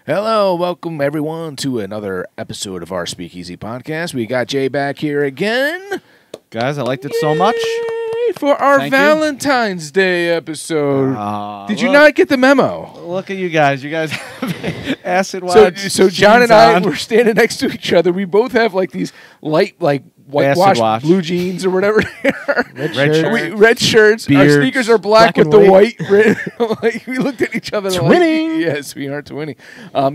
Hello, welcome everyone to another episode of our Speakeasy podcast. We got Jay back here again. Guys, I liked it so much. Yay, for our Thank Valentine's Day episode. Did you look- not get the memo? Look at you guys. You guys have acid wash. So John and jeans I on. were standing next to each other. We both have like these light, like whitewashed wash. blue jeans or whatever they are. Red shirt. Red shirts. Our Beards. sneakers are black with Black the and white. Like, we looked at each other. Twinning. Like, yes, we are twinning.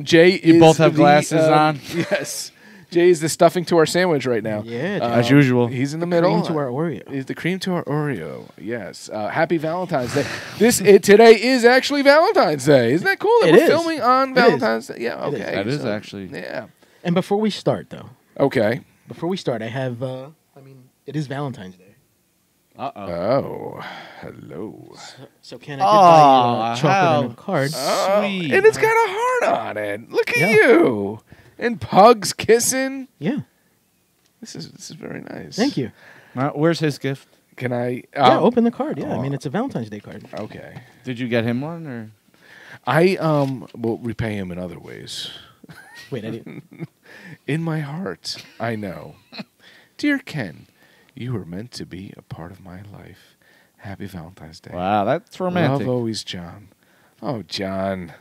Jay You is both have the, glasses on? Yes. Jay is the stuffing to our sandwich right now. Yeah, dude. As usual. He's in the middle. Cream to our Oreo. He's the cream to our Oreo. Yes. Happy Valentine's Day. Today is actually Valentine's Day. Isn't that cool that It we're is. filming on It Valentine's Day? Yeah. It is. Okay. That is So, actually. Yeah. And before we start, though, Okay. I have, it is Valentine's Day. Uh-oh. Oh, hello. So can I buy you chocolate how and a card? Sweet. And it's got a heart on it. Look at Yeah. you. And pugs kissing. Yeah. This is very nice. Thank you. Where's his gift? Can I? Yeah, open the card. Yeah, I mean, it's a Valentine's Day card. Okay. Did you get him one or? I will repay him in other ways. Wait, I didn't. In my heart, I know. Dear Ken, you were meant to be a part of my life. Happy Valentine's Day. Wow, that's romantic. Love always, John. Oh, John.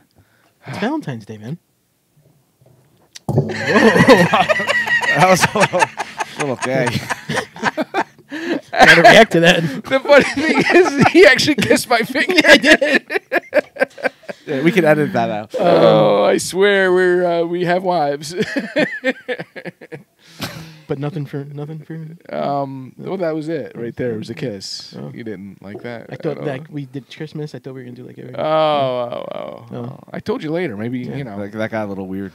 It's Valentine's Day, man. That was a little gay. Gotta react to that. The funny thing is, he actually kissed my finger. I did. Yeah, we can edit that out. Oh, I swear we have wives. But nothing for. Well, that was it right there. It was a kiss. Oh. You didn't like that. I thought at all. like we did Christmas. I thought we were gonna do like every. Oh. I told you later. Maybe, you know. That got a little weird.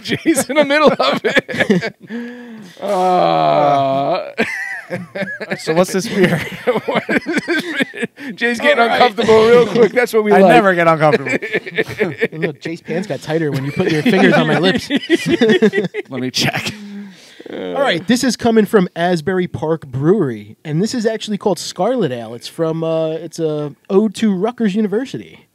Jay's in the middle of it. So what's this beer? Jay's getting uncomfortable real quick. That's what we I like. never get uncomfortable. Look, Jay's pants got tighter when you put your fingers on my lips. Let me check. All right, this is coming from Asbury Park Brewery, and this is actually called Scarlet Ale. It's from it's a ode to Rutgers University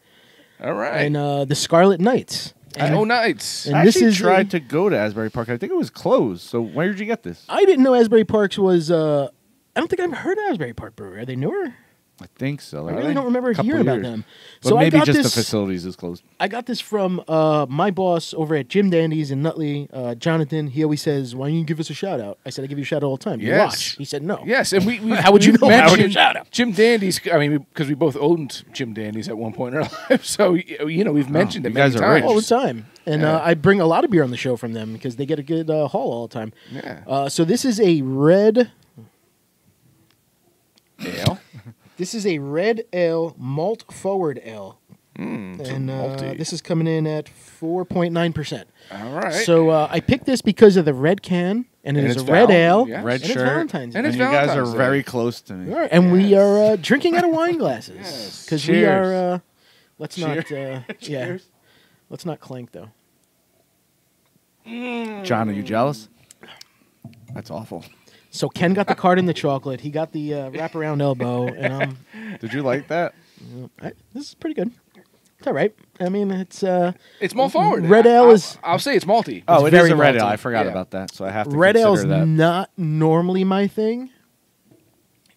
All right. and the Scarlet Knights. And Oh, nice. And I this actually is tried to go to Asbury Park. I think it was closed. So where did you get this? I didn't know Asbury Parks was. I don't think I've heard of Asbury Park Brewery. Are they newer? I think so. I really don't remember Couple hearing about years. them. But So maybe I got just this. the facilities is closed. I got this from my boss over at Jim Dandy's in Nutley, Jonathan. He always says, "Why don't you give us a shout out?" I said, "I give you a shout out all the time." You Yes. watch. He said, "No." Yes, and we How would you we've know? How would you mentioned shout out? Jim Dandy's. I mean, because we both owned Jim Dandy's at one point in our life, so you know we've mentioned it you many guys are times. rich. All the time. And Yeah. I bring a lot of beer on the show from them because they get a good haul all the time. Yeah. So this is a red. Ale. This is a red ale, malt forward ale, and malty. this is coming in at 4.9%. All right. So I picked this because of the red can, and it And is it's a red Val- ale, yes. Red and it's shirt. Valentine's And Day. it's And you guys Valentine's are Day. very close to me. All right, and we Yes. are drinking out of wine glasses Yes. because we Cheers. are. Let's not. Cheers. Yeah. Let's not clank though. John, are you jealous? That's awful. So Ken got the card in the chocolate. He got the wraparound elbow, and Did you like that? this is pretty good. It's all right. I mean, it's It's malt forward. Red ale is- I'll say it's malty. Oh, it very is a red malty. ale. I forgot Yeah. about that, so I have to red consider ale's that. not normally my thing.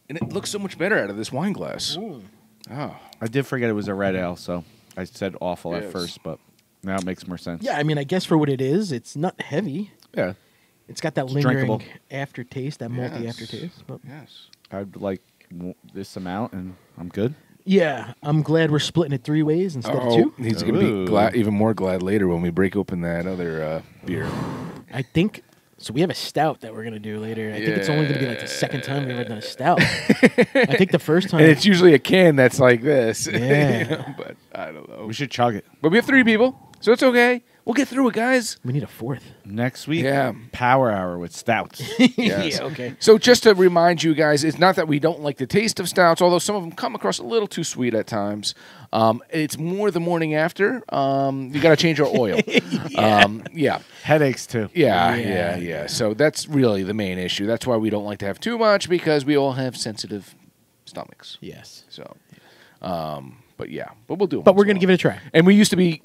And it looks so much better out of this wine glass. Oh. I did forget it was a red ale, so I said awful Yes. at first, but now it makes more sense. Yeah, I mean, I guess for what it is, it's not heavy. Yeah. It's got that It's lingering drinkable. aftertaste, that malty Yes. aftertaste. But Yes. I'd like this amount, and I'm good. yeah, I'm glad we're splitting it 3 ways instead of 2. He's going to Ooh. be glad, even more glad later when we break open that other beer. I think so. We have a stout that we're gonna do later. I think it's only gonna be like the second time we've ever done a stout. I think the first time. And it's usually a can that's like this. Yeah. You know, but I don't know. We should chug it. But we have 3 people, so it's okay. We'll get through it, guys. we need a 4th. Next week, Yeah. Power Hour with stouts. Yes. Yeah. Okay. So just to remind you guys, it's not that we don't like the taste of stouts, although some of them come across a little too sweet at times. It's more the morning after. You got to change our oil. Yeah. Headaches, too. Yeah. So that's really the main issue. That's why we don't like to have too much, because we all have sensitive stomachs. Yes. So, but we'll do them. But we're gonna give it a try. And we used to be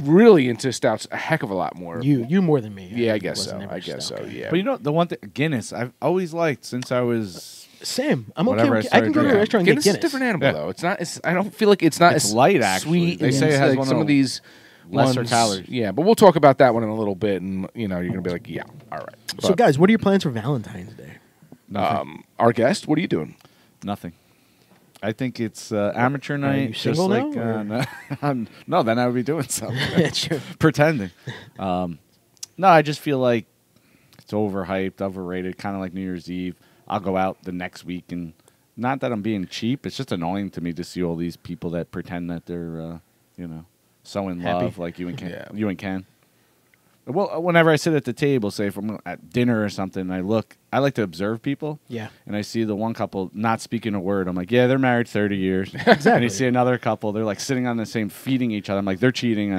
really into stouts a heck of a lot more. You more than me. Yeah, I guess so. wasn't ever I guess stout so. guy. Yeah. But you know, the one thing, Guinness, I've always liked since I was. Same. I'm okay. Whatever I I can started go to a drinking. restaurant and Guinness get is a Guinness. different animal Yeah. though. It's not. I don't feel like it's not It's as light, actually. sweet. They and say it has like one some of of these lesser ones- calories. Yeah, but we'll talk about that one in a little bit, and you're gonna be like, yeah, all right. So, But, guys, what are your plans for Valentine's Day? Nothing. our guest, what are you doing? Nothing. I think it's amateur night. you just single like, now, or- no, then I would be doing something. Sure. Pretending. No, I just feel like it's overhyped, overrated, kind of like New Year's Eve. I'll go out the next week, and not that I'm being cheap. It's just annoying to me to see all these people that pretend that they're, so in Happy. love, like you and Ken. Yeah. You and Ken. Well, whenever I sit at the table, say if I'm at dinner or something, I like to observe people. Yeah. And I see the one couple not speaking a word. I'm like, yeah, they're married 30 years. Exactly. And you see another couple, they're like sitting on the same, feeding each other. I'm like, they're cheating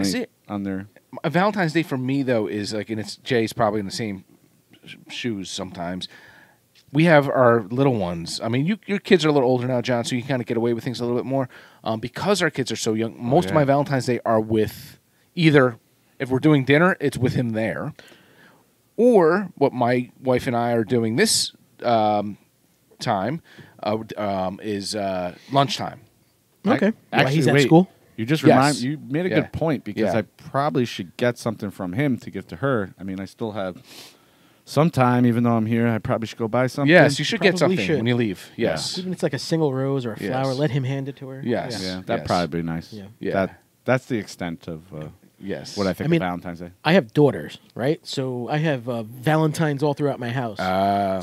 on their. A Valentine's Day for me though is like, and it's Jay's probably in the same shoes sometimes. We have our little ones. I mean, your kids are a little older now, John, so you kind of get away with things a little bit more. Because our kids are so young, most of yeah. my Valentine's Day are with either, if we're doing dinner, it's with him there, or what my wife and I are doing this time is lunchtime. Okay. While he's at wait, school. You just Yes. you made a Yeah. good point because Yeah. I probably should get something from him to give to her. I mean, I still have some time, even though I'm here. I probably should go buy something. Yes, you should get Probably something should. when you leave. Yes. Even if it's like a single rose or a Yes. flower, let him hand it to her. Yes. Yeah, that'd Yes. probably be nice. Yeah. Yeah. That's the extent of Yes. what I think I mean- of Valentine's Day. I have daughters, right? So I have Valentines all throughout my house.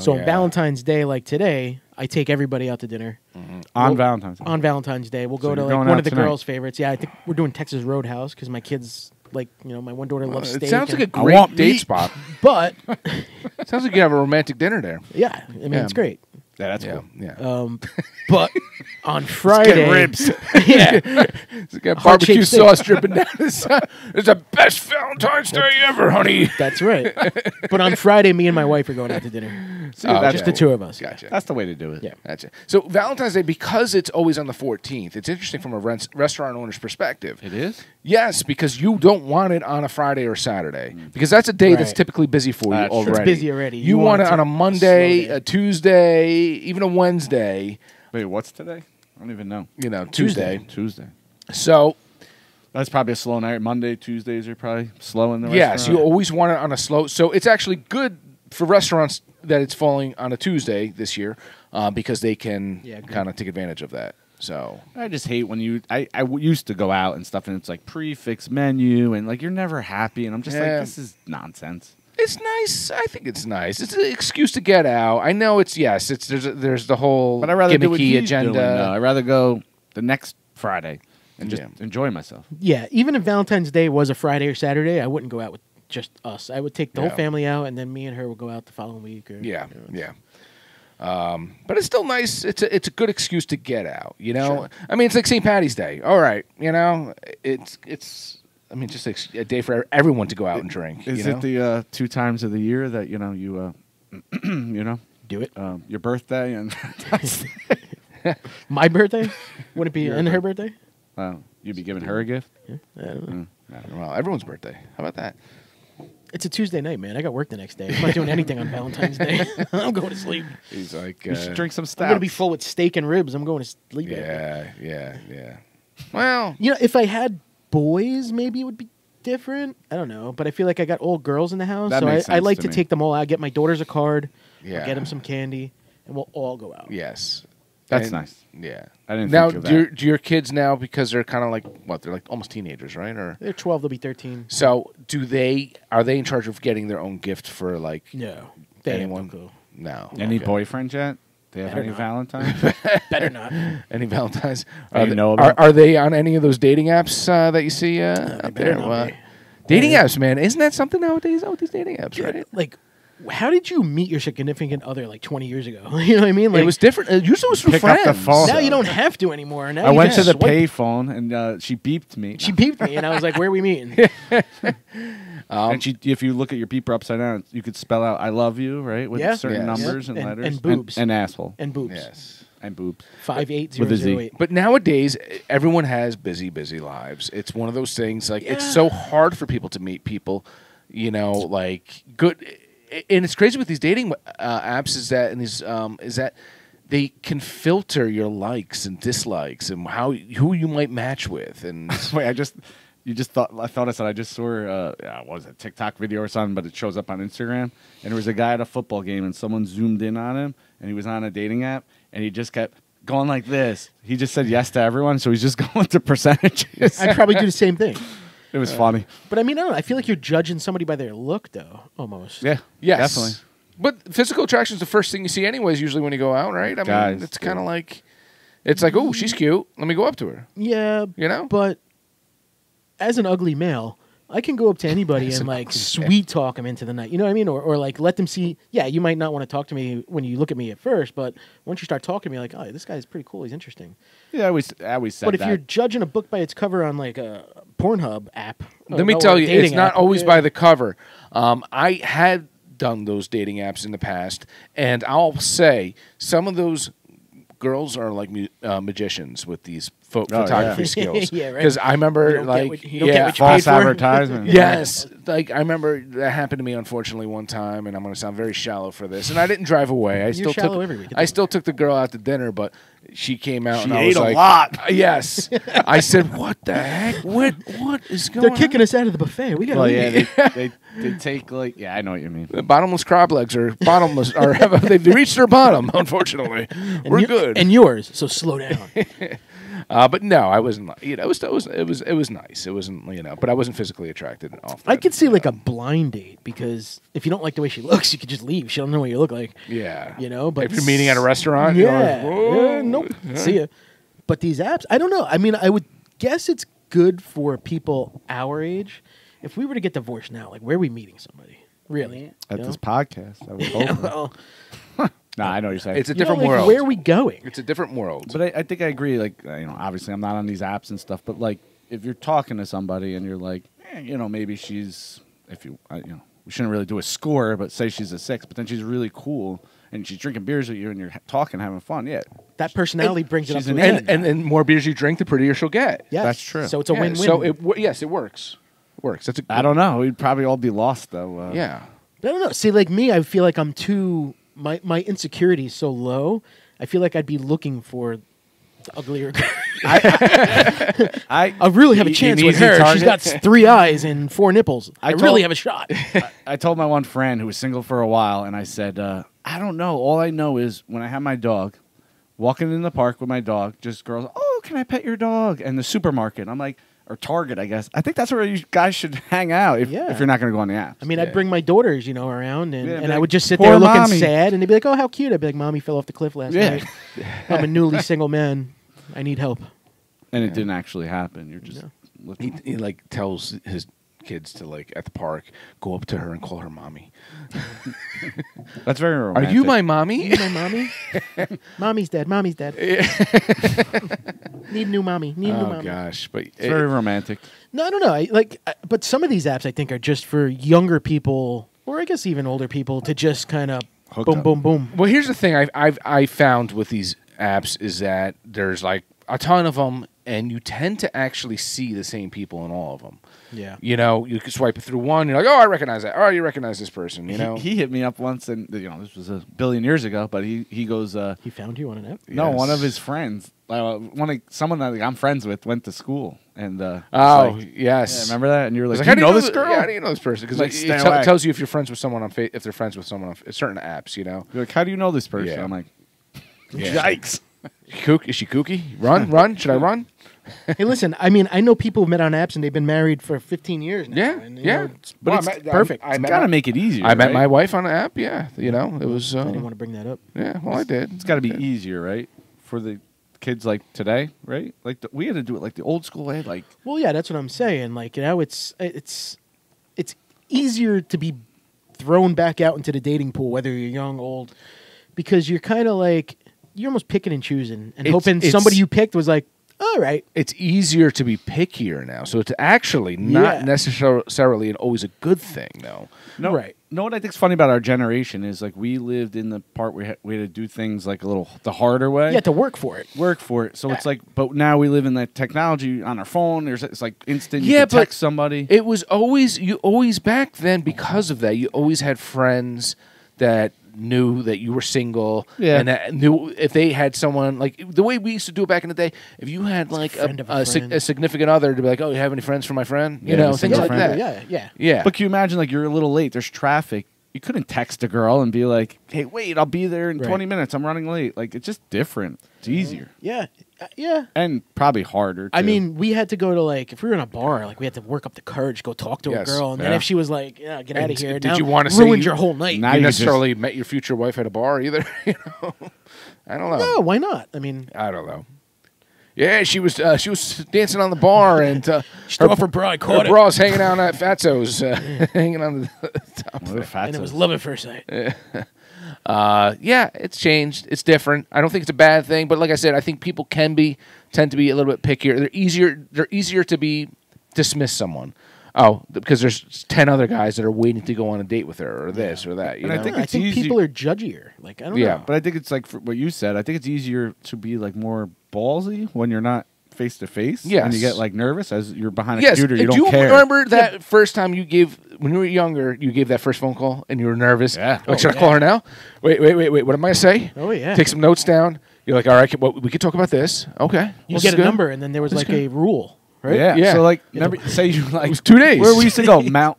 So yeah. on Valentine's Day, like today, I take everybody out to dinner. On Well, Valentine's Day. On Valentine's Day, we'll go So to you're like going one out of the tonight? girls' favorites. Yeah, I think we're doing Texas Roadhouse because my kids like, my one daughter loves It steak. sounds like a and- I great want date meat. spot. But Sounds like you have a romantic dinner there. yeah, I mean Yeah. it's great. Yeah, that's Yeah. cool. Yeah. But on Friday, ribs. yeah, It's got Heart-shaped barbecue steak. sauce dripping down the side. It's the best Valentine's Day ever, honey. that's right. But on Friday, me and my wife are going out to dinner. See, Oh, that's Just okay. the two of us. Gotcha. That's the way to do it. Yeah. Gotcha. So Valentine's Day, because it's always on the 14th, it's interesting from a restaurant owner's perspective. It is? Yes, because you don't want it on a Friday or Saturday, because that's a day that's Right. typically busy for you That's true. already. It's busy already. You You want want it to on a Monday, slow down. a Tuesday, even a Wednesday. Wait, what's today? I don't even know. Tuesday. Tuesday. So That's probably a slow night. Monday, Tuesdays are probably slow in the yes, you restaurant. always want it on a slow. So it's actually good for restaurants that it's falling on a Tuesday this year, because they can Yeah, good. kind of take advantage of that. So I just hate when used to go out and stuff, and it's like prefix menu, and like you're never happy, and I'm just Yeah. like, this is nonsense. it's nice. I think it's nice. It's an excuse to get out. I know it's there's the whole But I'd rather do what gimmicky he's agenda. doing, though. I'd rather go the next Friday and just Yeah. enjoy myself. Yeah, even if Valentine's Day was a Friday or Saturday, I wouldn't go out with just us. I would take the Yeah. whole family out, and then me and her would go out the following week. Or, Yeah, yeah. But it's still nice. It's a good excuse to get out. Sure. I mean, it's like St. Patty's Day. All right, it's. I mean, just a day for everyone to go out and drink. Is it the 2 times of the year that you Do it. your birthday and My birthday? Would it be Your and her birthday? you'd be giving her a gift? I don't know. Well, everyone's birthday. How about that? It's a Tuesday night, man. I got work the next day. I'm not doing anything on Valentine's Day. I'm going to sleep. He's like, You should drink some I'm stout. going to be full with steak and ribs. I'm going to sleep. after. yeah. Well, If I had boys, maybe it would be different. I don't know. But I feel like I got all girls in the house. That So makes I sense like to to me. take them all out. Get my daughters a card. yeah. I'll get them some candy. And we'll all go out. Yes, That's And- nice. Yeah. I didn't Now, think of that. do your kids now, because they're kind of like they're like almost teenagers, right? Or They're 12. They'll be 13. so are they in charge of getting their own gift for like No. They anyone? have no clue. No. Any Okay. boyfriends yet? They have Better any not. Valentines? Better not. Any Valentines? That you they, know about? are they on any of those dating apps that you see out better there? not be. Dating apps, man. Isn't that something nowadays? With these dating apps, right? Like, how did you meet your significant other like 20 years ago? You know what I mean? Like, It was different. Usually it was with Pick up friends. the phone. now you don't have to anymore. Now I you went to just the swipe. payphone and she beeped me. She beeped me, and I was like, "Where are we meeting?" And if you look at your beeper upside down, you could spell out "I love you" right with Yeah. certain Yes. numbers Yeah. and And letters boobs. and asshole. And boobs. Yes. And boobs. 58008. But nowadays, everyone has busy lives. It's one of those things. Like it's so hard for people to meet people. You know, like good. And it's crazy with these dating apps is that they can filter your likes and dislikes and who you might match with. And Wait, I said I just saw what was it, a TikTok video or something, but it shows up on Instagram, and there was a guy at a football game, and someone zoomed in on him, and he was on a dating app, and he just kept going like this. He just said yes to everyone, so he's just going to percentages. I'd probably do the same thing. It was funny. But I mean, I don't know. I feel like you're judging somebody by their look, though, almost. Yeah, yes, definitely. But physical attraction is the first thing you see, anyways. Usually when you go out, right? I Guys, mean, it's kind of like, it's like, oh, she's cute. Let me go up to her. Yeah, You know? but as an ugly male, I can go up to anybody and like sweet talk them into the night. You know what I mean? Or like let them see. Yeah, you might not want to talk to me when you look at me at first, but once you start talking to me, like, oh, this guy's pretty cool. He's interesting. Yeah, I always said But if that. you're judging a book by its cover on like a Pornhub app, Let me or tell a you, dating it's not app, always by the cover. I had done those dating apps in the past, and I'll say some of those girls are like magicians with these photography yeah. skills. Yeah, right. Because I remember, You don't get like, what- you don't get what you false paid for? advertisement. yes, like I remember that happened to me unfortunately one time, and I'm going to sound very shallow for this. And I didn't drive away. You're shallow every week. I still took the girl out to dinner, but she came out She and I ate was a like, lot. Yes, I said, "What the heck? What is going They're on?" kicking us out of the buffet. We got to Well, leave. yeah, they take like I know what you mean. The bottomless crab legs are bottomless. They've reached their bottom. Unfortunately, we're good. And yours, so slow down. But no, I wasn't. You know, it was nice. It wasn't. You know, but I wasn't physically attracted. Off I that, could see you like know. a blind date because if you don't like the way she looks, you could just leave. She don't know what you look like. Yeah, You know, but if you're meeting at a restaurant, yeah, you're like, whoa. yeah, nope. See ya. But these apps, I don't know. I mean, I would guess it's good for people our age. If we were to get divorced now, like where are we meeting somebody? Really? At You this know? podcast, I would hope. Well, Nah, I know what you're saying. It's a you know, different like, world. Where are we going? It's a different world. But I think I agree. Like, obviously I'm not on these apps and stuff, but like, if you're talking to somebody and you're like, maybe she's, we shouldn't really do a score, but say she's a 6, but then she's really cool and she's drinking beers with you and you're talking, having fun. Yeah, That personality brings it up she's to an an eight. end. and the more beers you drink, the prettier she'll get. Yes. That's true. So it's a Yeah, win-win. So yes, it works. It works. That's a. I don't know. We'd probably all be lost though. Yeah. I don't know. See, like me, I feel like I'm too. My insecurity is so low. I feel like I'd be looking for the uglier. I really have a an chance with easy her. She's target. got 3 eyes and 4 nipples. I told- really have a shot. I told my one friend who was single for a while, and I said, I don't know. All I know is when I have my dog, walking in the park with my dog, just girls, oh, can I pet your dog? And the supermarket. I'm like, or Target, I guess. I think that's where you guys should hang out if you're not going to go on the app. I mean, I'd bring my daughters, around, and, Yeah, be and I like, would just sit "Poor there looking mommy." sad, and they'd be like, "Oh, how cute!" I'd be like, "Mommy fell off the cliff last Yeah. night. I'm a newly single man. I need help." And it didn't actually happen. You're just looking. He like tells his kids to like at the park go up to her and call her mommy. That's very Are romantic. you my mommy? Need my mommy? Mommy's dead. Mommy's dead. Need new mommy. Need new Oh mommy. gosh, but It's very romantic. No, I don't know. But some of these apps I think are just for younger people, or I guess even older people, to just kind of Hook boom, up. boom, boom. well, here's the thing I found with these apps is that there's like a ton of them, and you tend to actually see the same people in all of them. Yeah. You know, you can swipe through one, you're like, oh, I recognize that. Oh, you recognize this person. You know, He hit me up once, and this was a billion years ago. But he goes, He found you on an app? no, Yes. one of his friends, someone that I'm friends with, went to school, and oh like, yes, yeah, remember that? And you were It's like, how you do know this girl? Yeah, how do you know this person? Because Like, it stay away. tells you if you're friends with someone on if they're friends with someone on certain apps. You know, You're like, how do you know this person? Yeah. I'm like, Yeah. yikes. Is she kooky? Run! Should I run? Hey, listen, I mean, I know people who met on apps and they've been married for 15 years now. Yeah, and, yeah. but it's perfect. I It's met got to my- make it easier. I met right? my wife on an app. Yeah, you know, it was. I didn't want to bring that up. Yeah, well, I did. It's got to be easier, right? For the kids like today, right? Like we had to do it like the old school way. Like, Well, yeah, that's what I'm saying. Like, it's easier to be thrown back out into the dating pool, whether you're young, old, because you're kind of like you're almost picking and choosing and hoping somebody you picked was like, all right. It's easier to be pickier now, so it's actually not Yeah. necessarily always a good thing, though. no, Right. know what I think's funny about our generation is like we lived in the part where we had to do things like the harder way. You have to work for it. So it's like, but now we live in that technology on our phone. It's like instant. You Yeah, can text somebody. It was always back then because of that. You always had friends that knew that you were single, and that knew if they had someone like the way we used to do it back in the day. If you had like a significant other to be like, oh, you have any friends for my friend? You know, things like that. Yeah. But can you imagine like you're a little late? There's traffic. You couldn't text a girl and be like, hey, wait, I'll be there in 20 minutes. I'm running late. Like it's just different. It's easier. Yeah. And probably harder, too. I mean, we had to go to, like, if we were in a bar, like, we had to work up the courage to go talk to a girl. And then if she was like, yeah, get out of here. Did you want to say ruined your whole night? Not necessarily met your future wife at a bar either. You know? I don't know. No, why not? I mean, I don't know. Yeah, she was dancing on the bar and she threw off her bra. Her bra was hanging out at Fatso's, hanging on the top. And it was love at first sight. Yeah, it's changed. It's different. I don't think it's a bad thing, but like I said, I think people tend to be a little bit pickier. They're easier to dismiss someone. Oh, because there's 10 other guys that are waiting to go on a date with her, or this or that. You know? I think people are judgier. Like I don't know. But I think it's like for what you said. I think it's easier to be like more ballsy when you're not face to face. Yes. And you get like nervous as you're behind a computer. You Do don't care. Remember that first time you gave when you were younger? You gave that first phone call and you were nervous. Yeah. Like, should I call her now? Wait. What am I gonna say? Oh yeah. Take some notes down. You're like, all right, we could talk about this. Okay. You get a number, and then there was a rule. Right? Yeah. So like, say you like it was 2 days. Where we used to go, Mount.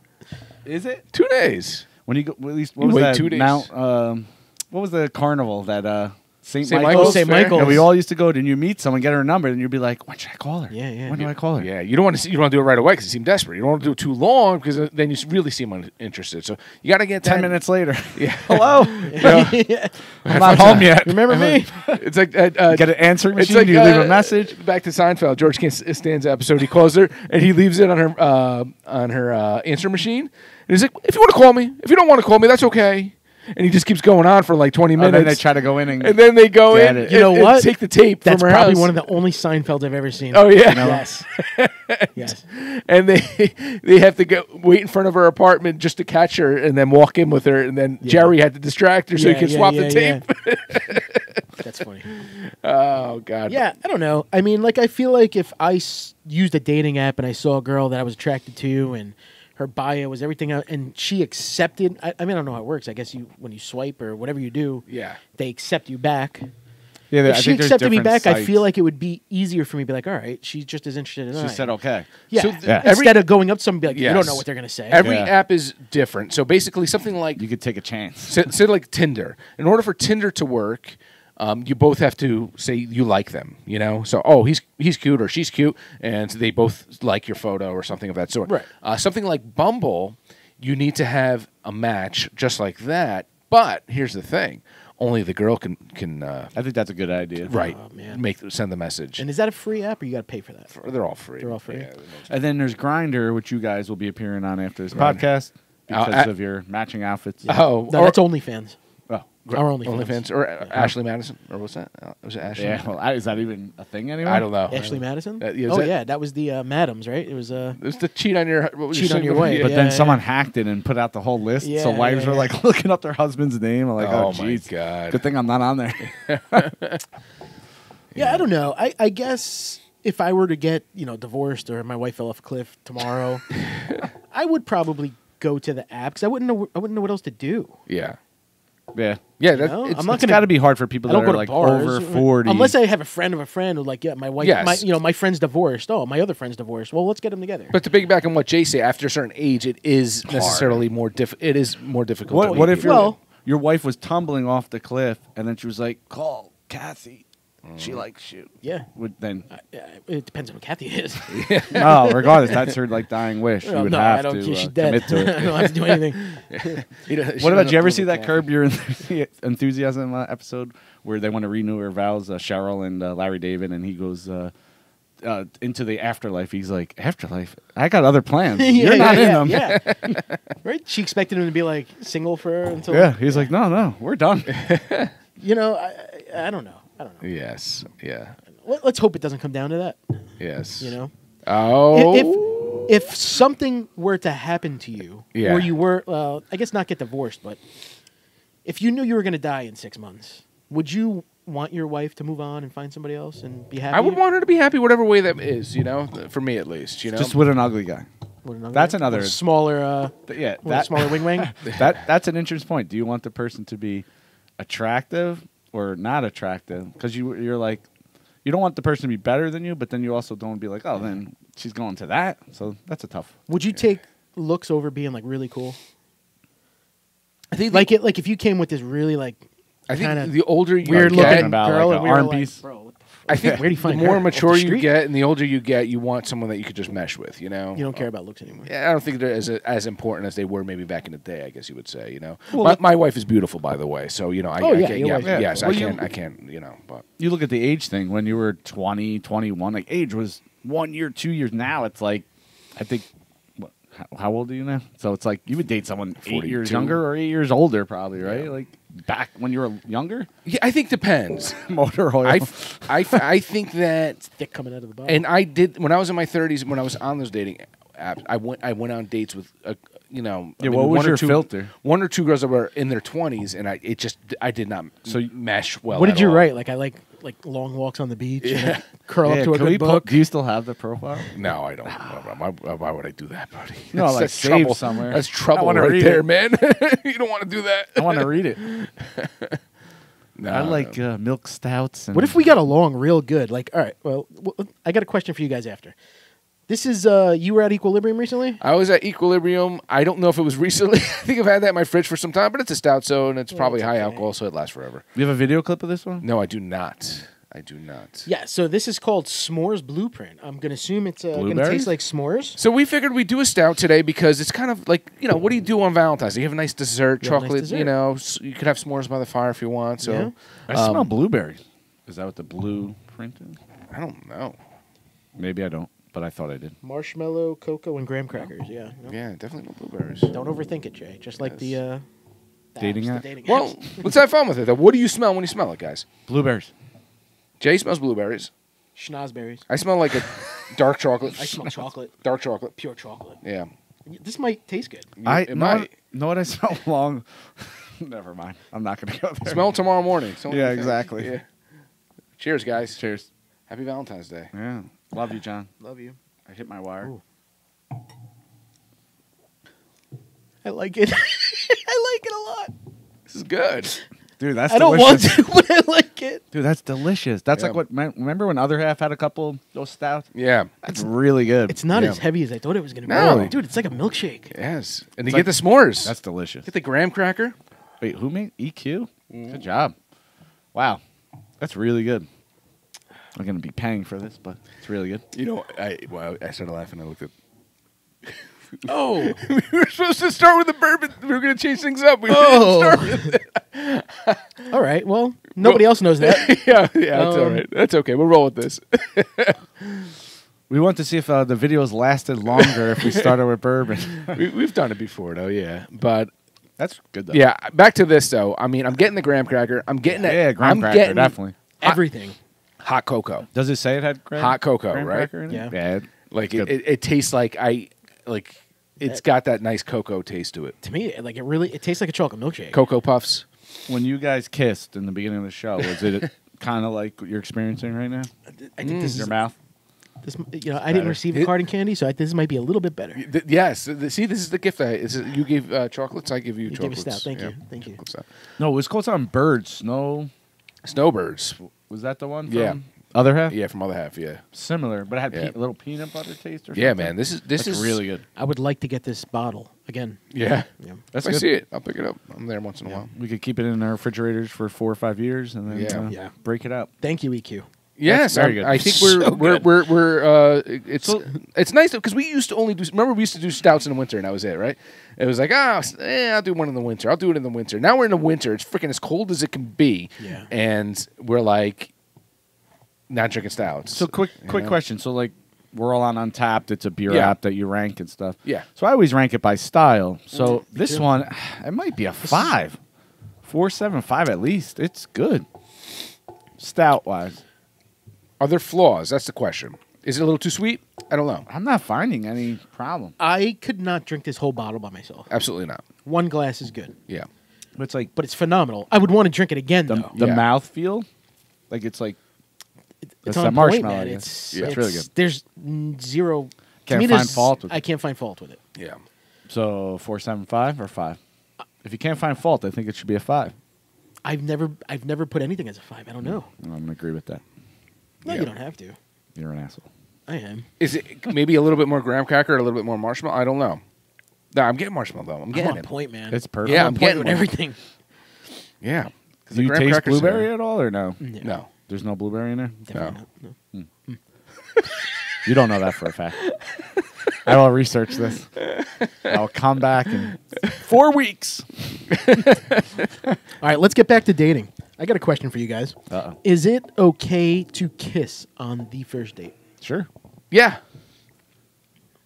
Is it 2 days? When you go, at least what was that? 2 days. Mount. What was the carnival that St. Michael's. St. Michael's. And we all used to go. And you meet someone, get her number, and you'd be like, when should I call her? Yeah. When do I call her? Yeah. You don't want to do it right away because you seem desperate. You don't want to do it too long because then you really seem uninterested. So you got to get 10 minutes later. Yeah. Hello. I'm not home yet. Remember me? It's like get an answering machine. Like, you leave a message. Back to Seinfeld. George Costanza episode. He calls her and he leaves it on her answer machine. And he's like, if you want to call me, if you don't want to call me, that's okay. And he just keeps going on for like 20 minutes. And then they try to go in and then they go in. it. You know what? Take the tape That's from her probably house. one of the only Seinfelds I've ever seen. Oh yeah. Yes. Yes. And they have to go wait in front of her apartment just to catch her and then walk in with her. And then Jerry had to distract her so he could swap the tape. That's funny. Oh God. Yeah, I don't know. I mean, like I feel like if I used a dating app and I saw a girl that I was attracted to and her bio was everything out, and she accepted. I mean, I don't know how it works. I guess when you swipe or whatever you do, they accept you back. Yeah, if she accepted me back, I feel like it would be easier for me to be like, all right, she's just as interested as I am. She said okay. Yeah. So instead of going up to someone and be like, you don't know what they're going to say. Every app is different. So basically something like... You could take a chance. Say like Tinder. In order for Tinder to work... you both have to say you like them, you know? So, he's cute or she's cute, and they both like your photo or something of that sort. Right. Something like Bumble, you need to have a match just like that. But here's the thing. Only the girl can I think that's a good idea. right, Oh, man. send the message. And is that a free app or you got to pay for that? They're all free. They're all free. Yeah, And then there's Grindr, which you guys will be appearing on after this podcast because of your matching outfits. Oh, No, that's OnlyFans. Oh. Our OnlyFans. OnlyFans or Ashley Madison, or what's that? Was it Ashley? Yeah, well, is that even a thing anymore? I don't know. Ashley Madison? yeah, that was the Madams, right? It was It was the cheat on your wife. But Yeah, then yeah. someone hacked it and put out the whole list. So Yeah, wives yeah, were yeah. like looking up their husband's name. I'm like, Oh, oh, my jeez. God. Good thing I'm not on there. Yeah, I don't know. I guess if I were to get, divorced or my wife fell off a cliff tomorrow, I would probably go to the app because I wouldn't know what else to do. Yeah. Yeah. Yeah, know? it's I'm not It's got to be hard for people I that don't go are to like bars. over 40. Unless I have a friend of a friend who like, my wife, Yes. my friend's divorced. Oh, my other friend's divorced. Well, let's get them together. But to piggyback on what Jay said, after a certain age, it is necessarily more it is more difficult. What if Well- your wife was tumbling off the cliff and then she was like, call Kathy. She likes you. Yeah. Then It depends on who Kathy is. no, regardless, that's her like dying wish. You would no, have I don't to care. She's dead. commit to it. I don't have to do anything. What about, did you ever see that Curb Your Enthusiasm episode where they want to renew her vows, Cheryl and Larry David, and he goes into the afterlife. He's like, afterlife? I got other plans. You're not in them. Yeah. Right? She expected him to be like single for her until. Yeah, he's like, no, we're done. I don't know. Yes. Yeah. Let's hope it doesn't come down to that. Yes. You know? Oh. if something were to happen to you, Yeah. or you were, I guess not get divorced, but if you knew you were going to die in 6 months, would you want your wife to move on and find somebody else and be happy? I would want her to be happy whatever way that is, you know, for me at least, you know. Just with an ugly guy. That's another a smaller, Yeah, smaller wing wing. that's an interesting point. Do you want the person to be attractive or not attractive? Because you're like, you don't want the person to be better than you, but then you also don't be like, oh, then she's going to that. So that's a tough. Would you take looks over being like really cool? I think Like if you came with this really like I think kinda the older you weird get, looking about girl, like and a we were arm like, piece. bro, what the I think where do you find the her? more Off the mature you street? get and the older you get, you want someone that you could just mesh with, you know. You don't care about looks anymore. Yeah, I don't think they're as important as they were maybe back in the day. I guess you would say, you know. Well, my wife is beautiful, by the way, so you know. Oh, yeah, I your can, wife- yeah, yeah. yes, Well, I can, you know. But You look at the age thing. When you were 20, 21, like age was 1 year, 2 years. Now it's like, I think, how old are you now? So it's like you would date someone 8 years 42. younger or 8 years older, probably, right? Like back when you were younger. yeah, I think depends. Motor oil. I think that, Thick coming out of the bottle. and I did when I was in my 30s. When I was on those dating apps, I went on dates with you know. Yeah, what was one or your two- filter? One or two girls that were in their 20s, and I did not mesh well. what did at you all. write? Like I like long walks on the beach. Yeah. And curl up Yeah, to a can we good book. do you still have the profile? No, I don't. Why would I do that, buddy? No, like that's save trouble. somewhere. That's I trouble wanna right read there, it. man. You don't want to do that. I want to read it. No, I like milk stouts. And What if we got along real good? Like, all right, well, I got a question for you guys after. This is you were at Equilibrium recently? I was at Equilibrium. I don't know if it was recently. I think I've had that in my fridge for some time, but it's a stout, so and it's probably it's high okay. alcohol, so it lasts forever. You have a video clip of this one? No, I do not. I do not. Yeah, so this is called S'mores Blueprint. I'm going to assume it's going to Blueberries? taste like s'mores. So we figured we'd do a stout today because it's kind of like, you know, what do you do on Valentine's Day? You have a nice dessert, You have a nice chocolate, dessert. you know, you could have s'mores by the fire if you want. So Yeah. I smell blueberries. Is that what the blueprint is? I don't know. Maybe I don't, but I thought I did. Marshmallow, cocoa, and graham crackers. Yeah. no. Yeah, definitely no blueberries. Don't overthink it, Jay. Just like Yes. the Dating apps, app? the dating Well, apps. let's have fun with it, though. What do you smell when you smell it, guys? Blueberries. Jay smells blueberries. Schnozberries. I smell like a dark chocolate. I smell chocolate. Dark chocolate. Pure chocolate. Yeah. This might taste good. It might. Know what I smell long. Never mind. I'm not going to go there. Smell tomorrow morning. So what do Yeah, you think? exactly. Yeah. Cheers, guys. Cheers. Happy Valentine's Day. Yeah. Love you, John. Love you. I hit my wire. Ooh. I like it. I like it a lot. This is good. Dude, that's I don't want delicious. to, but I like it. Dude, that's delicious. That's Yeah. like what. Remember when Other Half had a couple those stouts? Yeah. That's really good. It's not Yeah. as heavy as I thought it was going to be. No. Dude, it's like a milkshake. Yes. And you like- get the s'mores. That's delicious. Get the graham cracker. Wait, who made EQ? Good job. Wow, that's really good. I'm gonna be paying for this, but it's really good. You know, I started laughing. I looked at. Oh. We were supposed to start with the bourbon. We were going to change things up. We Oh. didn't start with it. All right. Well, nobody else knows that. yeah, that's all right. That's okay. We'll roll with this. We want to see if the videos lasted longer if we started with bourbon. We've done it before, though. Yeah, but That's good though. yeah. Back to this, though. I mean, I'm getting the graham cracker. I'm getting that. yeah, graham I'm cracker getting definitely. Everything. hot cocoa. Does it say it had graham? Hot cocoa, graham right? cracker in it? Yeah. Bad. Like Good. it tastes like it's got that nice cocoa taste to it. To me, like it tastes like a chocolate milkshake. Cocoa puffs. When you guys kissed in the beginning of the show, was it kind of like what you're experiencing right now? I think this Your is mouth. this. I didn't better. receive the card and candy, so this might be a little bit better. Yes. See, this is the gift. You gave chocolates. I give you You gave me chocolates. stout. Thank Yeah. you. Thank you. Chocolate stout. No, it was called something bird snow. Snowbirds. Was that the one? From Yeah. Other Half. Yeah, from Other Half. Yeah. Similar, but it had Yeah. a little peanut butter taste or something. Yeah, man. This That's is really good. I would like to get this bottle again. Yeah. Yeah. That's if I good. see it, I'll pick it up. I'm there once in a while. We could keep it in our refrigerators for 4 or 5 years and then Yeah. Yeah. break it out. Thank you, EQ. Yes, very good. I think So it's nice because we used to only do. Remember, we used to do stouts in the winter, and that was it, right? It was like, I'll do one in the winter. I'll do it in the winter. Now we're in the winter. It's freaking as cold as it can be. Yeah. And we're like, not drinking stouts. So quick you know? question. So like we're all on Untapped. It's a beer Yeah. app that you rank and stuff. Yeah. So I always rank it by style. So Me this too. one, it might be a 5. 4.75 at least. It's good. Stout wise. Are there flaws? That's the question. Is it a little too sweet? I don't know. I'm not finding any problem. I could not drink this whole bottle by myself. Absolutely not. One glass is good, Yeah. But it's like but it's phenomenal. I would want to drink it again, the though. Yeah. mouth feel, like it's like It's It's on that point, marshmallow, man. yeah. It's, Yeah, it's really good. There's zero. Can't to me, find there's- fault with I it. can't find fault with it. Yeah. so 4.75 or 5. If you can't find fault, I think it should be a 5. I've never put anything as a 5. I don't know. I'm gonna agree with that. No, Yeah. you don't have to. You're an asshole. I am. Is it maybe a little bit more graham cracker, a little bit more marshmallow? I don't know. No, I'm getting marshmallow though. I'm I'm getting on it. point, man. It's perfect. Yeah, I'm I'm on point getting with one. everything. Yeah. 'Cause Do the you graham taste crackers blueberry are- at all or no? No. There's no blueberry in there. Definitely not. No. You don't know that for a fact. I will research this. I'll come back in 4 weeks. All right, let's get back to dating. I got a question for you guys. Uh-oh. Is it okay to kiss on the first date? Sure. Yeah.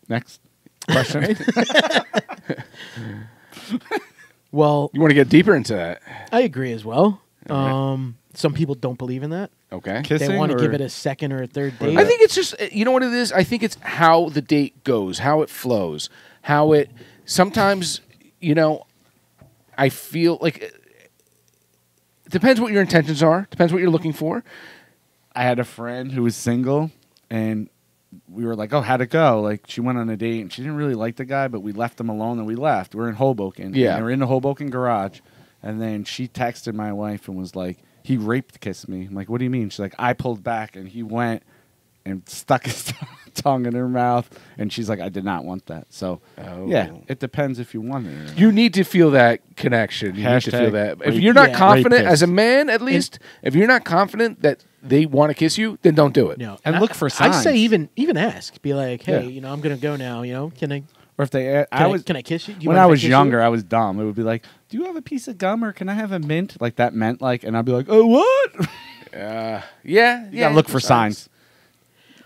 Next question. Well, You want to get deeper into that? I agree as well. All Some people don't believe in that. Okay. Kissing They want to or- give it a second or a third date. I think it's just, you know what it is? I think it's how the date goes, how it flows, how it, sometimes, you know, I feel like it depends what your intentions are, depends what you're looking for. I had a friend who was single, and we were like, "Oh, how'd it go?" Like, she went on a date, and she didn't really like the guy, but we left him alone, and we left. We're in Hoboken. Yeah. And we're in the Hoboken garage, and then she texted my wife and was like, "He rape kissed me." I'm like, "What do you mean?" She's like, "I pulled back, and he went and stuck his tongue in her mouth," and she's like, "I did not want that." So, yeah, it depends if you want it or not. You need to feel that connection. You need to feel Hashtag that. If rape- you're not yeah. confident, rape as a kiss. man at least, if you're not confident that they want to kiss you, then don't do it. no. And look for I say signs. even ask. Be like, hey, Yeah. I'm gonna go now. Can I? Or if they, Can I kiss you? Do you when mind I if was kiss you? younger, I was dumb. It would be like, "Do you have a piece of gum, or can I have a mint?" Like that meant like, and I'd be like, "Oh, what?" Yeah. You gotta look for signs.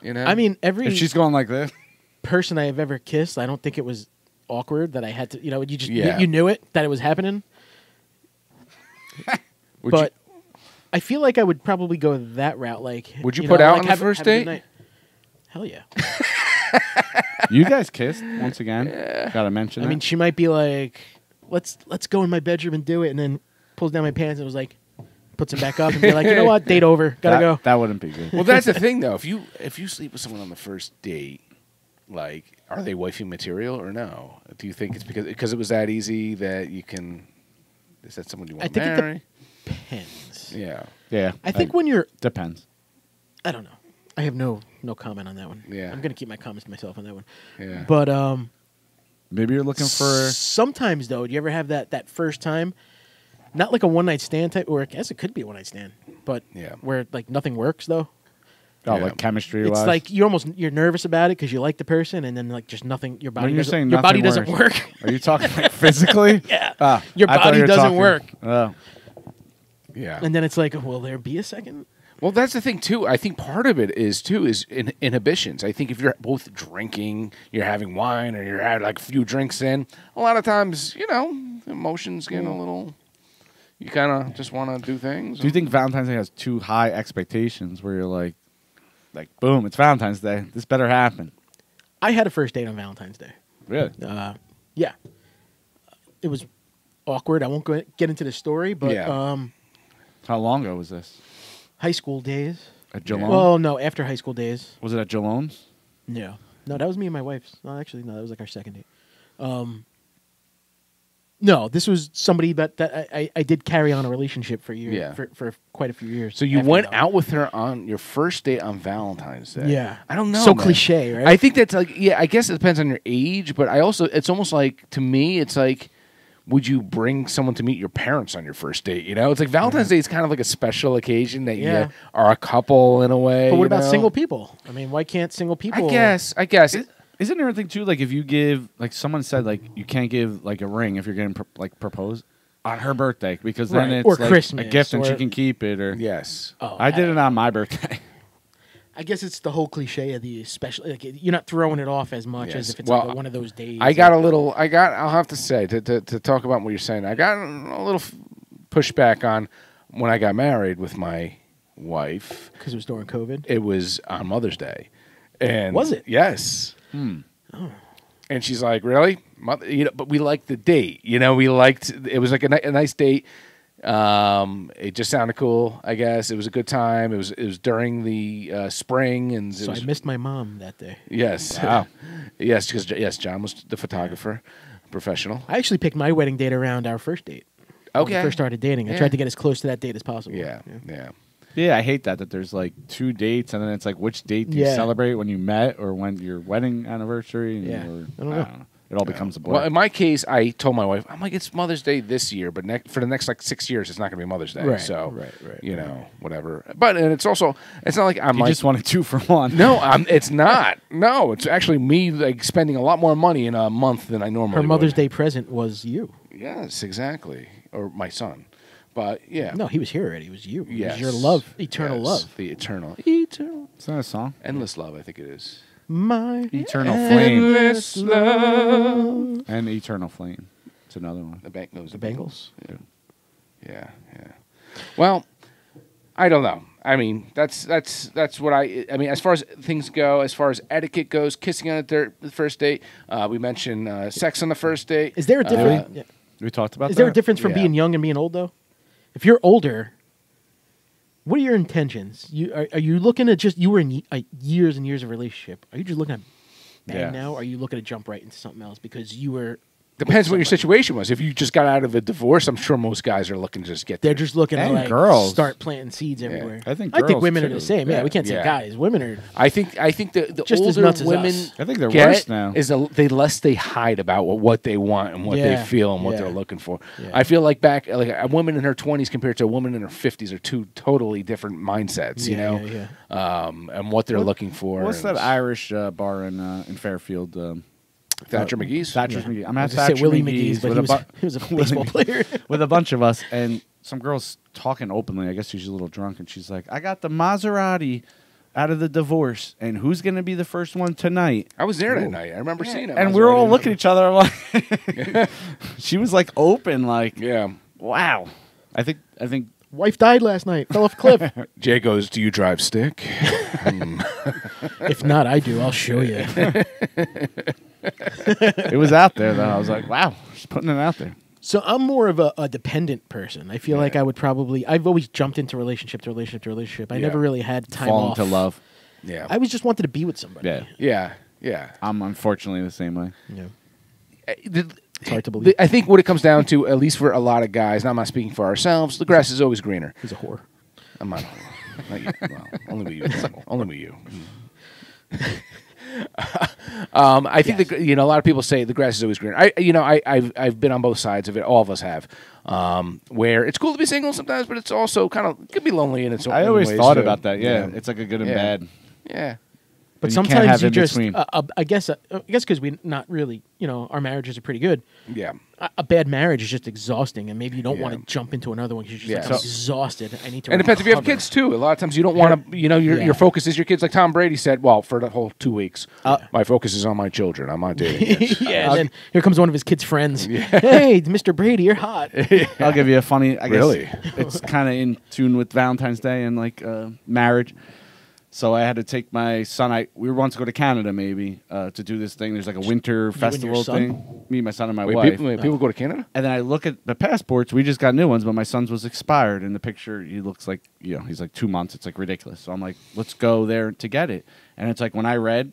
You know? I mean, every If she's going like this, person I have ever kissed, I don't think it was awkward that I had to. You just Yeah. you knew it that it was happening. Would But I feel like I would probably go that route. Like, Would you put out on the have first have a good date? night. Hell yeah. you guys kissed once again. Gotta mention. I mean, she might be like, let's go in my bedroom and do it, and then pulls down my pants and was like, puts them back up and be like, you know what, date over, gotta go. That wouldn't be good. well, that's the thing, though. If you sleep with someone on the first date, like, are they wifey material or no? Do you think it's because it was that easy that you can? Is that someone you want to I think it marry? Depends. Yeah. Yeah, I think when you're, depends. I don't know. I have no comment on that one. Yeah. I'm gonna keep my comments to myself on that one. Yeah. But Maybe you're looking for. sometimes though, do you ever have that first time? Not like a one night stand type, or I guess it could be a one night stand, but Yeah. where like nothing works though. Oh, Yeah. like chemistry It's wise. like you're nervous about it because you like the person, and then like just nothing. Your body when you're doesn't, saying your body nothing doesn't works, work. Are you talking like physically? Yeah. Ah, Your I thought body you were doesn't talking- work. Oh, Yeah. And then it's like, will there be a second? Well, that's the thing too. I think part of it is inhibitions. I think if you're both drinking, you're having wine, or you're having like a few drinks in, a lot of times, emotions get a little. You kind of just want to do things. do you think Valentine's Day has too high expectations where you're like, boom, it's Valentine's Day. This better happen. I had a first date on Valentine's Day. Really? Yeah, it was awkward. I won't get into the story, but Yeah. How long ago was this? high school days. At Geelong? Well, no, after high school days. Was it at Geelong's? No, that was me and my wife's. No, actually, no, that was like our second date. No, this was somebody that I did carry on a relationship for years, Yeah. for quite a few years. So you after went that. out with her on your first date on Valentine's Day. Yeah. I don't know. So man. cliche, right? I think that's like, yeah, I guess it depends on your age, but it's almost like, to me, it's like, would you bring someone to meet your parents on your first date? It's like Valentine's Day is kind of like a special occasion that Yeah. you are a couple in a way. But what you about know? single people? I mean, why can't single people? I guess. Isn't there anything too, like if you give, like someone said, like you can't give like a ring if you're getting proposed on her birthday because then Right. it's Or like Christmas, a gift and she or- can keep it. Or Yes. Oh, I did it on my birthday. I guess it's the whole cliche of the special. Like you're not throwing it off as much Yes. as if it's Well, like one of those days. I'll have to say, to talk about what you're saying, I got a little pushback on when I got married with my wife. because it was during COVID. It was on Mother's Day. And Was it? Yes. Oh. And she's like, really? But we liked the date. We liked, it was like a nice date. It just sounded cool, I guess. It was a good time. It was during the spring. And So I missed my mom that day. Yes. Wow. Yes, because John was the photographer, professional. I actually picked my wedding date around our first date. When we Okay. first started dating. I Yeah. tried to get as close to that date as possible. Yeah. Yeah, I hate that there's like 2 dates, and then it's like which date do you Yeah. celebrate when you met or when your wedding anniversary? Yeah. Or, I don't know. It all becomes a blur. Well, in my case, I told my wife, I'm like, it's Mother's Day this year, but for the next like 6 years, it's not going to be Mother's Day. Right, So, right. whatever. But and it's not like I'm you like, just wanted 2 for 1. no, it's not. No, it's actually me like spending a lot more money in a month than I normally Her Mother's would. Day present was you. Yes, exactly. Or my son. But yeah. No, he was here already. It was you. It Yes. was your love, eternal Yes, love. The eternal. Is that a song? Endless love, I think it is. My Eternal Flame. Endless love. And Eternal Flame. It's another one. The bank knows The Bengals? Yeah. Well, I don't know. I mean, that's what I mean, as far as things go, as far as etiquette goes, kissing on the first date. We mentioned sex on the first date. Is there a difference? We talked about Is that. there a difference from Yeah. being young and being old though? If you're older, what are your intentions? Are you looking at just you were in years and years of relationship? Are you just looking at bang Yeah. now? Or are you looking to jump right into something else because you were? Depends what your somebody. situation was. If you just got out of a divorce, I'm sure most guys are looking to just get They're there. just looking to And like girls. start planting seeds everywhere. I think I think girls, women are too. the same. Yeah, we can't say Yeah. guys. Women are. I think the Just as older nuts as women us. I think they're get worse now. is the less they hide about what they want and what they Yeah. feel and what Yeah. they're looking for. Yeah. I feel like a woman in her 20s compared to a woman in her 50s are two totally different mindsets, you know, and what they're looking for. What's and that Irish bar in Fairfield? Thatcher McGee's? Thatcher's McGee. I'm I at was gonna say Thatcher Willie McGee's McGee's, but with he was a baseball player. with a bunch of us, and some girls talking openly. I guess she's a little drunk, and she's like, "I got the Maserati out of the divorce, and who's going to be the first one tonight?" I was there that night. I remember seeing it. And we were all looking at each other. I'm like, she was like open, like, Yeah. wow. I think Wife died last night. Fell off a cliff. Jay goes, "Do you drive stick?" If not, I do. I'll show you. it was out there though. I was like, wow, she's putting it out there. So I'm more of a dependent person. I feel like I would probably. I've always jumped into relationship to relationship to relationship. I Yeah. never really had time Falling off. to love. Yeah. I always just wanted to be with somebody. Yeah. Yeah. I'm unfortunately the same way. Yeah. It's hard to believe. I think what it comes down to, at least for a lot of guys, and I'm not speaking for ourselves, the grass is always greener. He's a whore. I'm not. Not you. Well, only with you. Only with you. I think that a lot of people say the grass is always greener. I've been on both sides of it. All of us have. Where it's cool to be single sometimes, but it's also it could be lonely in its own I always ways, thought too. about that. Yeah. It's like a good and Yeah. bad. Yeah. But And you can't sometimes have you in just. between. I guess because we're not really. Our marriages are pretty good. Yeah. A bad marriage is just exhausting, and maybe you don't Yeah. want to jump into another one because you're just Yeah. like, I'm exhausted. I need to. And it depends if you have recover. kids too. A lot of times you don't want to. Your focus is your kids. Like Tom Brady said. Well, for the whole 2 weeks, my focus is on my children. I'm not dating kids. Yeah, and then here comes one of his kids' friends. Hey, Mr. Brady, you're hot. I'll give you a funny. I guess Really? it's kind of in tune with Valentine's Day and like marriage. So I had to take my son. We were wanting to go to Canada maybe to do this thing. There's like a winter and festival your son? thing. Me, my son, and my Wait, wife. people go to Canada? And then I look at the passports. We just got new ones, but my son's was expired. In the picture, he looks like he's like 2 months. It's like ridiculous. So I'm like, let's go there to get it. And it's like when I read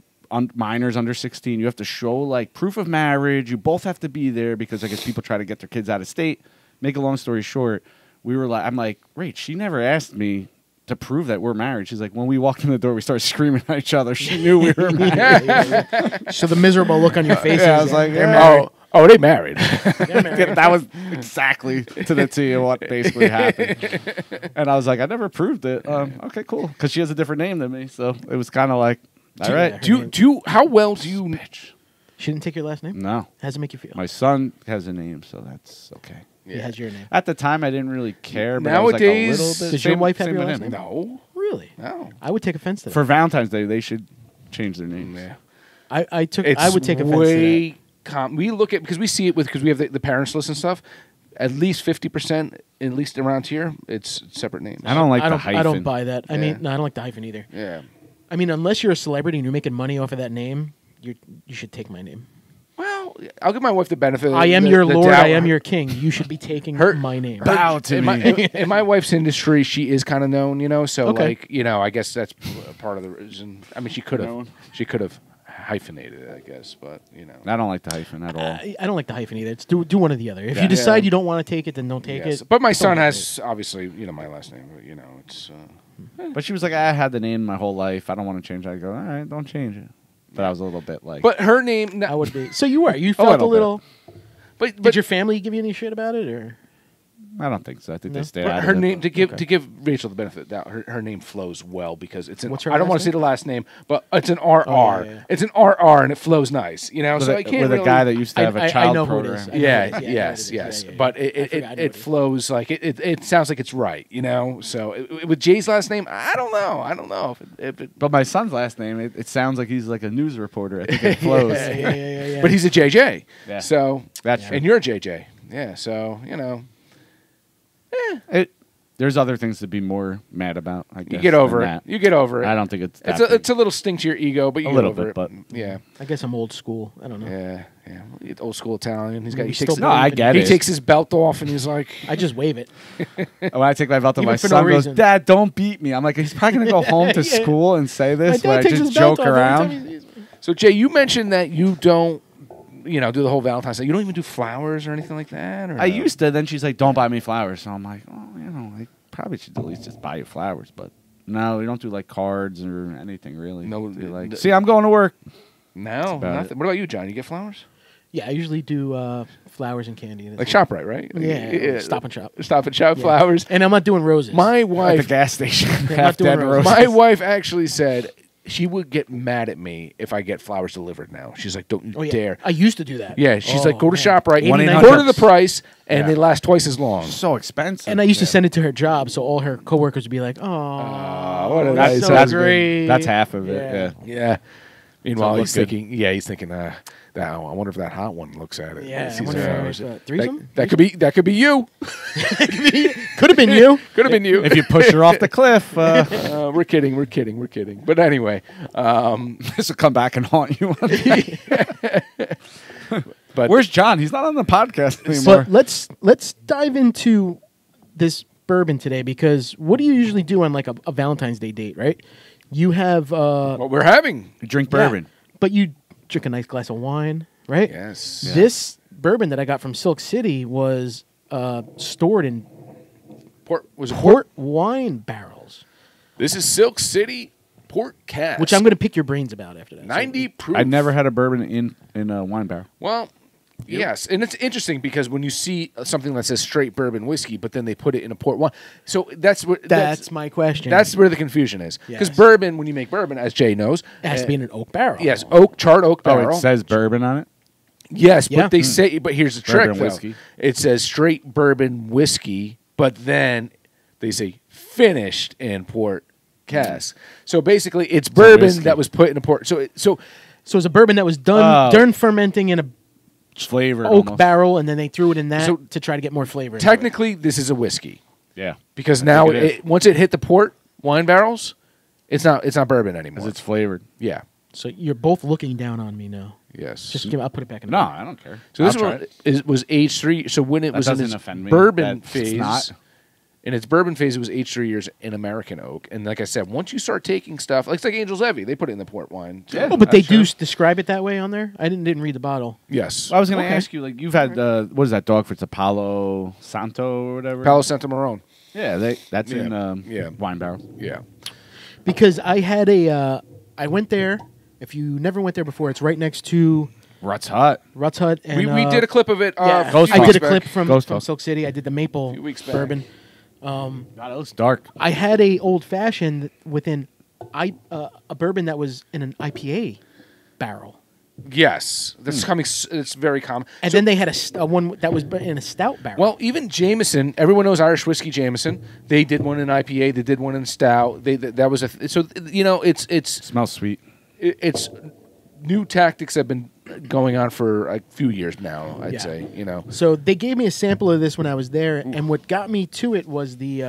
minors under 16, you have to show like proof of marriage. You both have to be there because I guess people try to get their kids out of state. Make a long story short, I'm like, Rach, she never asked me to prove that we're married. She's like, when we walked in the door, we started screaming at each other. She knew we were married. So the miserable look on your face. Yeah, I was like, they're yeah. married. Oh, they married. They're married. Yeah, that was exactly to the T of what basically happened. And I was like, I never proved it. Okay, cool. Because she has a different name than me. So it was kind of like, all right. How well do you? She didn't take your last name? No. How does it make you feel? My son has a name, so that's okay. He has your name. At the time, I didn't really care. But Nowadays- I was like a little bit Does your wife have same your with last him. name? No, Really? no. I would take offense to that. For Valentine's Day, they should change their names. Yeah. I It's would take offense to way we look at because we see it because we have the parents list and stuff. At least 50%, at least around here, it's separate names. I don't like that. the hyphen. I don't buy that. I Yeah. mean, no, I don't like the hyphen either. Yeah. I mean, unless you're a celebrity and you're making money off of that name, you should take my name. Well, I'll give my wife the benefit. I am the your lord. doubt. I am your king. You should be taking my name. Bow to me. In my wife's industry, she is kind of known, So Okay. like, I guess that's part of the reason. I mean, she could have hyphenated it, I guess, but I don't like the hyphen at all. I don't like the hyphen either. It's do one or the other. If Yeah. you decide you don't want to take it, then don't take yes. it. But my son Don't has obviously, my last name. But, it's. But she was like, I had the name my whole life. I don't want to change it. I go, all right, don't change it. But I was a little bit like. But her name. I would be. So you were. You felt a little. But Did your family give you any shit about it, or? I don't think so. I think No? they stay But out her of it. name but- to give Rachel the benefit of the doubt, her name flows well because it's an. What's her I don't last want to say name? the last name, but it's an RR. Oh, yeah. It's an RR and it flows nice, With, So a, I can't with really, a guy that used to have I a child know who it program. is. I know Yeah, who it is. Yeah, I know yes, who it is. yes. Yeah, yeah, But yeah. I forgot who it it is. flows like it sounds like it's right, So with Jay's last name, I don't know if it. But my son's last name, it sounds like he's like a news reporter. I think it flows. Yeah. But he's a JJ, Yeah. so That's true. and you're a JJ, so There's other things to be more mad about, I guess. you get over than it. that. You get over it. I don't think it's that It's big. a little stink to your ego, but you A get little over bit, it. but- Yeah. I guess I'm old school. I don't know. Yeah. Old school Italian. He We takes still No, I get he it. takes his belt off and he's like, I just wave it. When I take my belt off, Even my for no son goes, reason. Dad, don't beat me. I'm like, he's probably going to go home to Yeah. school and say this My when dad I takes just his belt joke off every time around. he sees me. So Jay, you mentioned that you don't, do the whole Valentine's Day. You don't even do flowers or anything like that. Or I no? used to. Then she's like, don't buy me flowers. So I'm like, I probably should at least just buy you flowers. But no, we don't do like cards or anything really. No, Do, like, n- see, I'm going to work. No, about nothing. What about you, John? You get flowers? Yeah, I usually do flowers and candy. Like ShopRite, right? Yeah, Stop and Shop. Stop and Shop Yeah. flowers. And I'm not doing roses. My At the wife, gas station, not half doing dead roses. roses. my wife actually said she would get mad at me if I get flowers delivered now. She's like, don't you Oh, yeah. dare. I used to do that. Yeah, she's like, go to man. ShopRite, 89 quarter bucks. the price, and Yeah. they last twice as long. So expensive. And I used to send it to her job, so all her coworkers would be like, "Oh, what a that's nice so husband." great." That's half of it. Yeah. Yeah. Yeah. Meanwhile, So it he's looks thinking, I wonder if that hot one looks at it. Yeah, Sees I wonder the if flowers. it was, threesome? That could be you. Could have been you. Could have been you. If you push her off the cliff, We're kidding. But anyway, this will come back and haunt you. but Where's John? He's not on the podcast anymore. But let's dive into this bourbon today, because what do you usually do on like a Valentine's Day date, right? You have what we're having. You drink bourbon. but you drink a nice glass of wine, right? Yes. This bourbon that I got from Silk City was stored in port wine barrels, This is Silk City Port Cask, which I'm going to pick your brains about after that. 90 proof. I never had a bourbon in a wine barrel. Well, yes, and it's interesting because when you see something that says straight bourbon whiskey, but then they put it in a port wine, so that's My question. that's where the confusion is. Because Yes. bourbon, when you make bourbon, as Jay knows, it has to be in an oak barrel. yes, charred oak barrel. Oh, it says bourbon on it? Yes, Yeah. but they say, but here's the trick, Bourbon though. whiskey. It says straight bourbon whiskey, but then they say finished in port cask. So basically, it's bourbon whiskey. that was put in a port. So So it's a bourbon that was done fermenting in a It's flavored oak almost. barrel, and then they threw it in that So to try to get more flavor. into it. technically, this is a whiskey Yeah. because I now think it is. once it hit the port wine barrels, it's not bourbon anymore. Because it's flavored. Yeah. So you're both looking down on me now. Yes. I'll put it back in. No, I don't care. so this I'll try one it. was aged 3. So when it That was in doesn't its offend me. bourbon That's phase, not. in its bourbon phase, it was aged 3 years in American oak. And like I said, once you start taking stuff, like it's like Angel's Evie, they put it in the port wine. too. Yeah. Oh, but they That's do true. describe it that way on there. I didn't read the bottle. Yes. I was going to Okay. ask you, like, you've had, what is that dog for? It's a Palo Santo or whatever? Palo Santo Marron. Yeah, that's in Yeah. wine barrel. Yeah. Because I had I went there. If you never went there before, it's right next to Ruts Hut. Ruts Hut. And, We did a clip of it. yeah, Ghost I Talk. did a clip from Ghost Talk. Silk City. I did the maple Few weeks back. bourbon. God, it looks dark. I had a old fashioned within a bourbon that was in an IPA barrel, Yes. That's coming. It's very common. and then they had a one that was in a stout barrel. Well, even Jameson, everyone knows Irish whiskey Jameson. They did one in IPA. They did one in stout. That was it's smells sweet. it's new tactics have been going on for a few years now. I'd Yeah. say So they gave me a sample of this when I was there, and what got me to it was the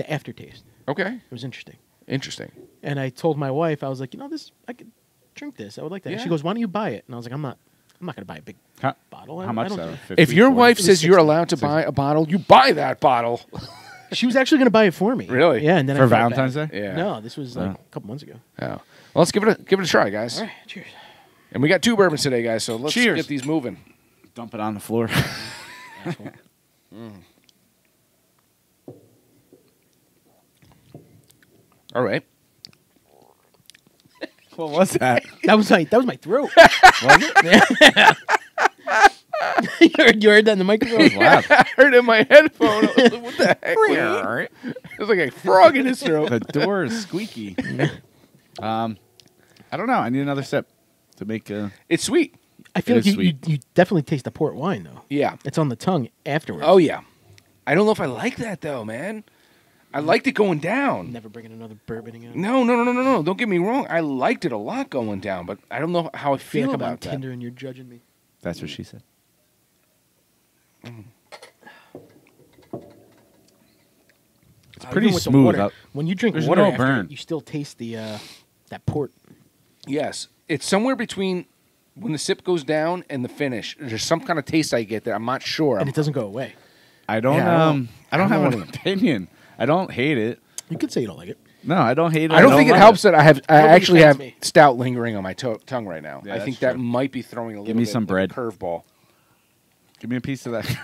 aftertaste. Okay, It was interesting. interesting. And I told my wife, I was like, I could drink this. I would like that. And Yeah. she goes, why don't you buy it? And I was like, I'm not going to buy a big bottle. How much? I don't Though? do- 50, If your 40? wife It was says you're 60. allowed to buy a bottle, you buy that bottle. She was actually going to buy it for me. Really? Yeah. And then For I felt Valentine's bad. Day? Yeah. No, this was like a couple months ago. Yeah. Well, let's give it a try, guys. All right. Cheers. And we got 2 bourbons today, guys. So let's Cheers. get these moving. Dump it on the floor. All right. What was that? That was my throat. Was it? You heard that in the microphone? Wow. I heard it in my headphone. I was like, what the heck? Man? It was like a frog in his throat. The door is squeaky. I don't know. I need another sip to make a. It's sweet. I feel It like is you definitely taste the port wine, though. Yeah. It's on the tongue afterwards. Oh, yeah. I don't know if I like that, though, man. I liked it going down. Never bringing another bourbon again. No. Don't get me wrong. I liked it a lot going down, but I don't know how I I feel feel like I'm on about that. Tinder and you're judging me. That's what she said. It's pretty Even with the smooth. water, when you drink There's water no after, burn. you still taste the that port. Yes. It's somewhere between when the sip goes down and the finish. There's some kind of taste I get that I'm not sure. And it doesn't go away. I don't. Yeah, I don't have know an what opinion. I don't hate it. You could say you don't like it. No, I don't hate it. I don't think it love helps that I actually have offends me. stout lingering on my tongue right now. Yeah, I that's think that true. might be throwing a little Give me bit some of bread. a curveball. Give me a piece of that.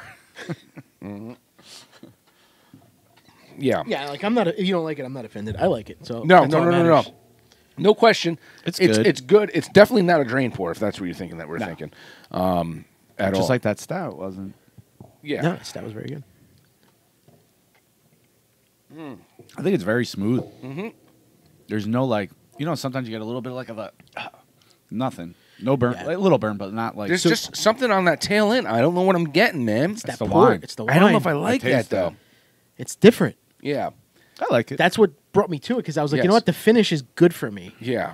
Yeah. Yeah, like I'm not. If you don't like it, I'm not offended. I like it. So No, that's no, all no, that no, no. matters. No question. It's good. It's good. It's definitely not a drain pour if that's what you're thinking that we're thinking. At all. Just like that stout wasn't. Yeah. No, that was very good. I think it's very smooth. Mm-hmm. There's no like, sometimes you get a little bit like of a nothing, no burn, Yeah. like a little burn, but not like. There's just something on that tail end. I don't know what I'm getting, man. It's that the port. wine. It's the wine. I don't know if I like that taste though. that. It's different. Yeah. I like it. That's what brought me to it because I was like, you Yes. know what, the finish is good for me. Yeah.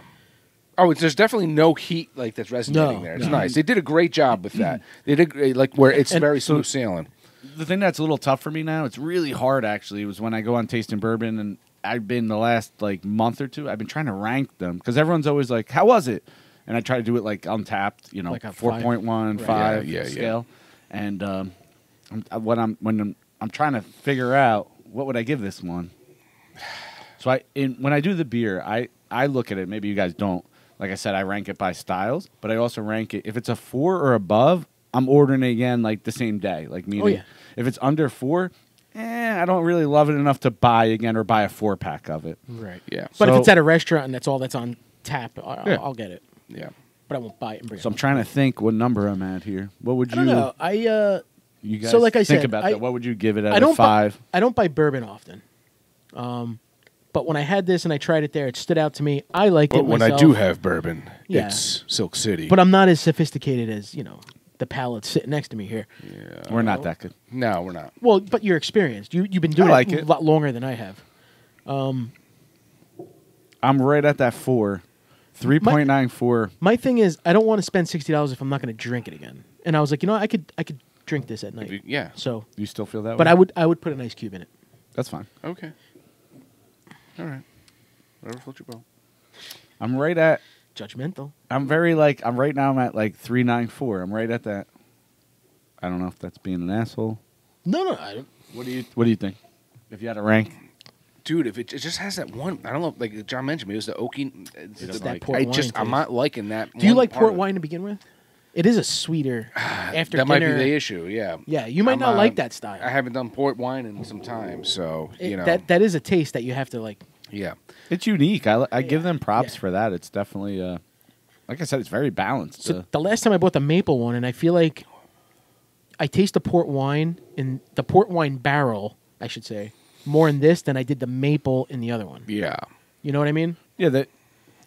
Oh, there's definitely no heat like that's resonating No, there. It's no. nice. They did a great job with that. They did like where it's And very so- smooth sailing. The thing that's a little tough for me now, it's really hard actually, was when I go on tasting bourbon, and I've been the last like month or two, I've been trying to rank them because everyone's always like, "How was it?" And I try to do it like untapped, Like a 4.1, Right. 5 Yeah, yeah, scale. And when I'm trying to figure out what would I give this one. So when I do the beer, I look at it. Maybe you guys don't. Like I said, I rank it by styles, but I also rank it if it's a 4 or above. I'm ordering it again like the same day. Like meaning, yeah. if it's under 4, I don't really love it enough to buy again or buy a 4-pack of it. Right. Yeah. But if So- it's at a restaurant and that's all that's on tap, Yeah. I'll get it. Yeah. But I won't buy it and bring So it. I'm trying to think what number I'm at here. What would I don't know. you guys so like I think said, about I- that? What would you give it at I a don't 5? I don't buy bourbon often. But when I had this and I tried it there, it stood out to me. I like it But when myself. I do have bourbon, Yeah. it's Silk City. But I'm not as sophisticated as, the palate sitting next to me here. We're not that good. No, we're not. Well, but you're experienced. You've been doing like it it. a lot longer than I have. I'm right at that 4. 3.94. My thing is, I don't want to spend $60 if I'm not going to drink it again. And I was like, I could drink this at night. Yeah. So, You still feel that but way? I would put an ice cube in it. That's fine. Okay. All right. Whatever floats your boat. I'm right at. Judgmental. I'm right now. I'm at like 3.94. I'm right at that. I don't know if that's being an asshole. No, I don't. What do you think? If you had a rank, Dude, if it just has that one, I don't know, like John mentioned, it was the oaky. It's the- that port I wine just, I'm taste. not liking that. Do you one like part port of it. wine to begin with? It is a sweeter after That might dinner. be the issue. Yeah. Yeah, you might I'm, not like that style. I haven't done port wine in some time, so That is a taste that you have to like. yeah. it's unique. I give them props Yeah. for that. It's definitely, like I said, it's very balanced. So the last time I bought the maple one, and I feel like I taste the port wine in the port wine barrel, I should say, more in this than I did the maple in the other one. Yeah. You know what I mean? Yeah,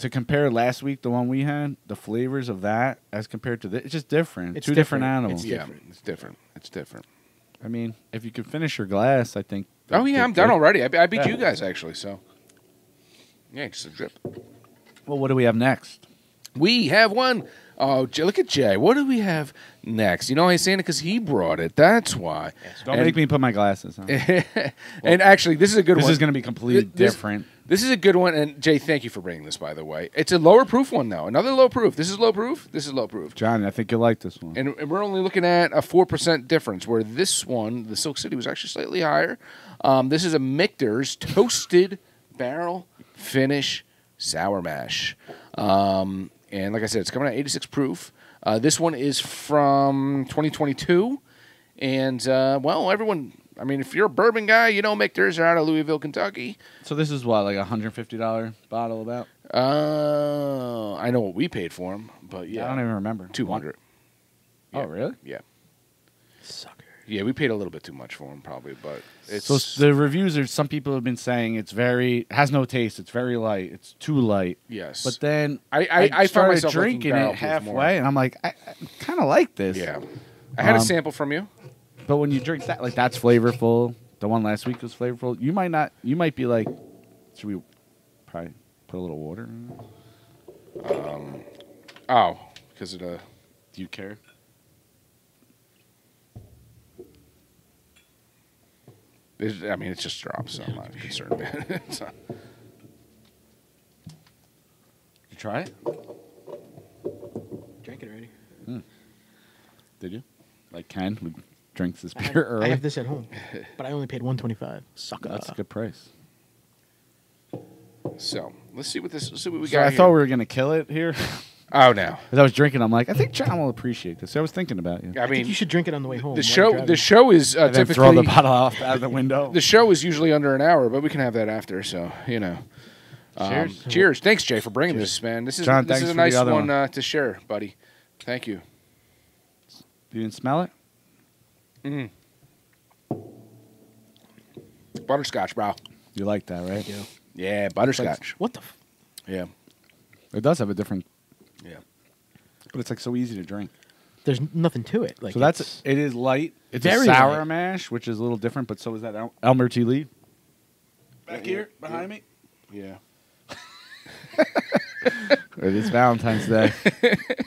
to compare last week, the one we had, the flavors of that as compared to this, it's just different. It's Two different different. animals. It's Yeah. different. It's different. It's different. I mean, if you can finish your glass, I think. Oh, yeah, I'm done already. I beat Yeah. you guys, actually, so. Yeah, just a drip. Well, what do we have next? We have one. Oh, look at Jay. What do we have next? I was saying it because he brought it. That's why. Don't And- make me put my glasses on. And actually, this is a good This one. is going to be completely This- different. This is a good one, and Jay, thank you for bringing this. By the way, it's a lower proof one though. Another low proof. This is low proof. This is low proof. John, I think you'll like this one. And we're only looking at a 4% difference, where this one, the Silk City, was actually slightly higher. This is a Michter's Toasted Barrel Finish Sour Mash. And like I said, it's coming at 86 proof. This one is from 2022. And, well, everyone, I mean, if you're a bourbon guy, you know Michter's are out of Louisville, Kentucky. So this is what, like a $150 bottle about? I know what we paid for them, but yeah. I don't even remember. $200. Oh, really? Yeah. Sucker. Yeah, we paid a little bit too much for them, probably, but it's... So the reviews are, some people have been saying it's has no taste, it's very light, it's too light. Yes. But then I found started myself liking drinking barrel it proof halfway, more. and I'm like, I kind of like this. Yeah. I had a sample from you. But when you drink that, like, that's flavorful. The one last week was flavorful. You might be like, should we probably put a little water in it? Oh, because of the... Do you care? I mean, it's just drops, so I'm not concerned about it. So. Did you try it? Drank it already. Did you? Like Ken, who drinks this beer early? I have this at home, but I only paid $125. Sucker. That's a good price. So let's see what we So got. I thought we were gonna kill it here. Oh, no. As I was drinking, I'm like, I think John will appreciate this. I was thinking about you. I I mean, think you should drink it on the way home. the while you're show driving. is And then typically throw the bottle off out of the window. the show is usually under an hour, but we can have that after. So you know. Cheers. Cheers. Thanks, Jay, for bringing this, man. This is John, this thanks is a for the nice other one one. to share, buddy. Thank you. You didn't smell it? Butterscotch, bro. You like that, right? Yeah. Yeah, butterscotch. What the? Yeah. It does have a different, Yeah. but it's like so easy to drink. There's nothing to it. Like So it is light. It's very a sour light. mash, which is a little different, but so is that Elmer T. Lee. Back here, behind me. Yeah. It is Valentine's Day.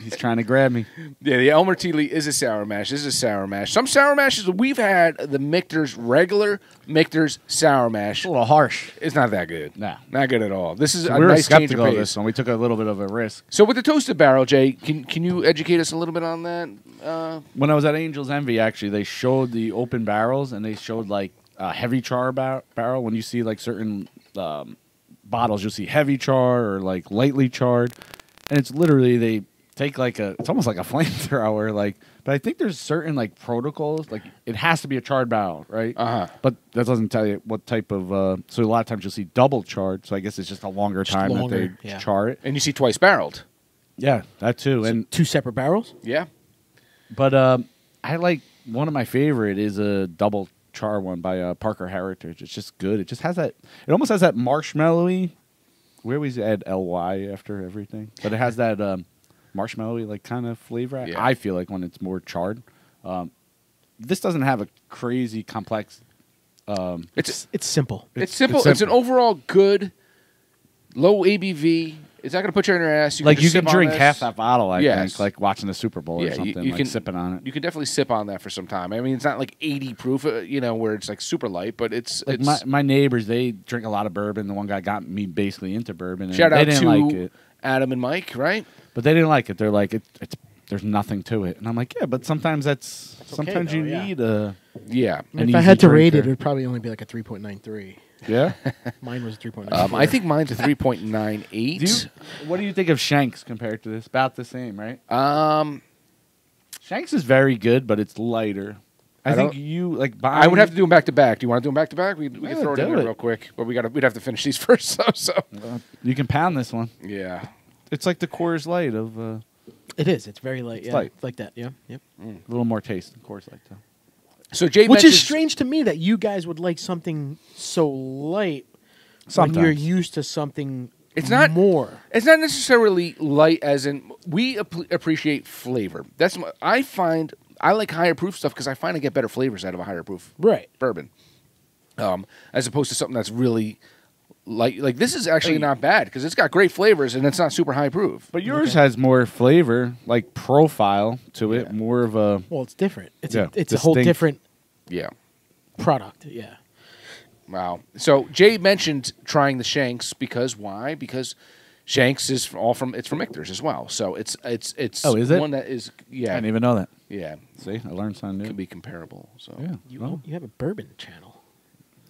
He's trying to grab me. Yeah, the Elmer T. Lee is a sour mash. This is a sour mash. Some sour mashes, we've had the Michter's regular Michter's sour mash. It's a little harsh. It's not that good. No. Not good at all. This is So a we were nice change of skeptical of pace. this one. We took a little bit of a risk. So with the toasted barrel, Jay, can you educate us a little bit on that? When I was at Angel's Envy, actually, they showed the open barrels, and they showed like a heavy char barrel. When you see like certain bottles, you'll see heavy char or like lightly charred, and it's literally they take like it's almost like a flamethrower, like. But I think there's certain like protocols, like it has to be a charred barrel, right? But that doesn't tell you what type of. So a lot of times you'll see double charred. So I guess it's just a longer time that they char it. And you see twice barreled. Yeah, that too. And two separate barrels. Yeah. but I like one of my favorite is a double char one by Parker Heritage. It's just good. It just has that. It almost has that marshmallowy. We always add ly after everything, but it has that marshmallowy like kind of flavor. Yeah. I feel like when it's more charred. This doesn't have a crazy complex. It's simple. It's simple. It's an overall good, low ABV. It's not going to put you in your ass. You can sip on drink this. half that bottle, I Yes. think, like watching the Super Bowl or Yeah, something, you like can sipping on it. You can definitely sip on that for some time. I mean, it's not like 80 proof, where it's like super light, but it's Like my neighbors, they drink a lot of bourbon. The one guy got me basically into bourbon. And shout they out didn't to like it. Adam and Mike, right? But they didn't like it. They're like, it's there's nothing to it. And I'm like, yeah, but sometimes sometimes though, you yeah. need a Yeah. an If I easy had to rate it, drinker. it would probably only be like a 3.93. Yeah. Mine was a 3.94. I think mine's a 3.98. What do you think of Shenks compared to this? About the same, right? Um, Shenks is very good, but it's lighter. I think don't- you like. I would have to do them back to back. Do you want to do them back to back? We can Yeah, throw it in do there it. real quick, but we'd have to finish these first. So You can pound this one. yeah. It's like the Coors Light of a It is. It's very light. Yeah, light. like that. Yeah. Yep. little more taste than Coors Light, though. So Jay, Which is mentions- strange to me that you guys would like something so light when Sometimes. you're used to something. It's not- more. It's not necessarily light, as in we appreciate flavor. I find I like higher proof stuff because I find I get better flavors out of a higher proof Right. bourbon, as opposed to something that's really light. Like this is actually not bad because it's got great flavors and it's not super high proof. But yours has more flavor, like profile to it. Yeah. More of a Well, it's different. It's Yeah, it's a whole distinct. different Yeah. product. Yeah. Wow. So Jay mentioned trying the Shenks because why? Because Shenks is from Michter's as well. So it's Oh, is it? one that is I didn't even know that. See, I learned something new. Could be comparable. So Yeah. You have a bourbon channel.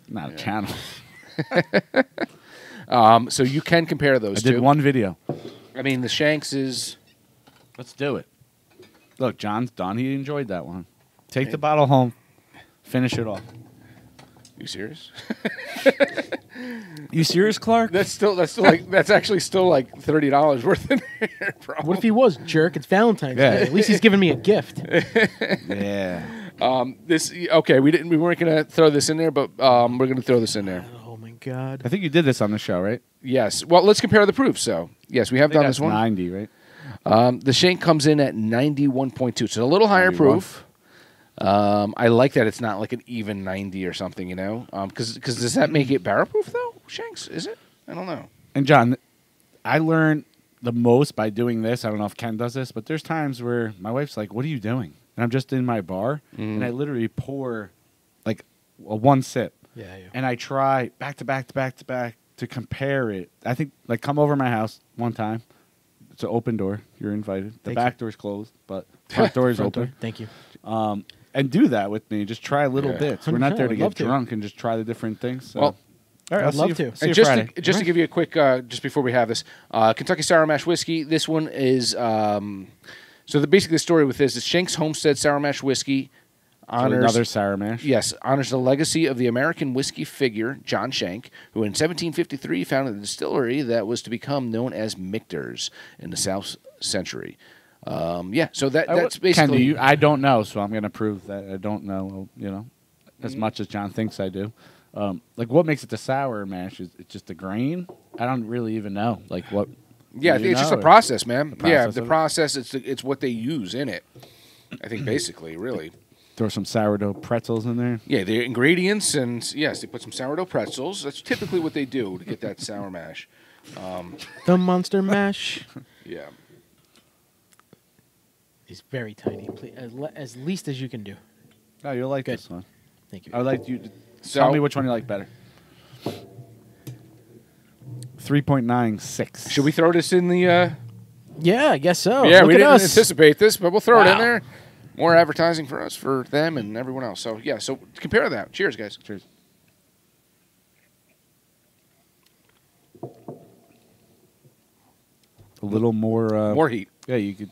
Not a channel. so you can compare I those did two. one video. I mean, the Shanks is Let's do it. Look, John's done. He enjoyed that one. Take the bottle home. Finish it off. you serious? You serious, Clark? that's actually still like $30 worth in there, bro. What if he was jerk? It's Valentine's Day. At least he's giving me a gift. Yeah. We weren't gonna throw this in there, but we're gonna throw this in there. Oh my god. I think you did this on the show, right? Yes. Well, let's compare the proofs. So yes, we have done this one. 90, right? The Shank comes in at 91.2. So a little higher 91. proof. I like that it's not like an even 90 or something, you know? Because does that make it barrel proof, though, Shanks? Is it? I don't know. And John, I learned the most by doing this. I don't know if Ken does this, but there's times where my wife's like, "What are you doing?" And I'm just in my bar, and I literally pour like a one sip. Yeah. And I try back to back to back to back to compare it. I think, like, come over my house one time. It's an open door. You're invited. The Thank back you. door's closed, but front door is Front open. door. Thank you. And do that with me. Just try little Yeah. bits. We're not 100%, there to I'd get love to. drunk and just try the different things. So. Well, all right, I'd I'll love see you, to. see you And Friday. just to give you a quick, just before we have this, Kentucky Sour Mash Whiskey, this one is, basically the story with this is Shanks Homestead Sour Mash Whiskey honors... Another sour mash. Yes, honors the legacy of the American whiskey figure, John Shank, who in 1753 founded a distillery that was to become known as Michter's in the South Century. So that's basically... I don't know, so I'm going to prove that I don't know, as much as John thinks I do. Like, what makes it the sour mash? Is it just the grain? I don't really even know. Like, what... Yeah, I do think you it's just know, the or- process, man. The process The of it? process, it's what they use in it. I think basically, really. Throw some sourdough pretzels in there. Yeah, the ingredients, and yes, they put some sourdough pretzels. That's typically what they do to get that sour mash. The Monster Mash Yeah. is very tiny. Please, as least as you can do. Oh, you'll like Good. this one. Thank you. I would like you to So- tell me which one you like better. 3.96. Should we throw this in the... Yeah, I guess so. yeah, Look we at didn't us. anticipate this, but we'll throw it in Wow. there. More advertising for us, for them, and everyone else. So, yeah, so compare that. Cheers, guys. Cheers. A little more... More heat. Yeah, you could...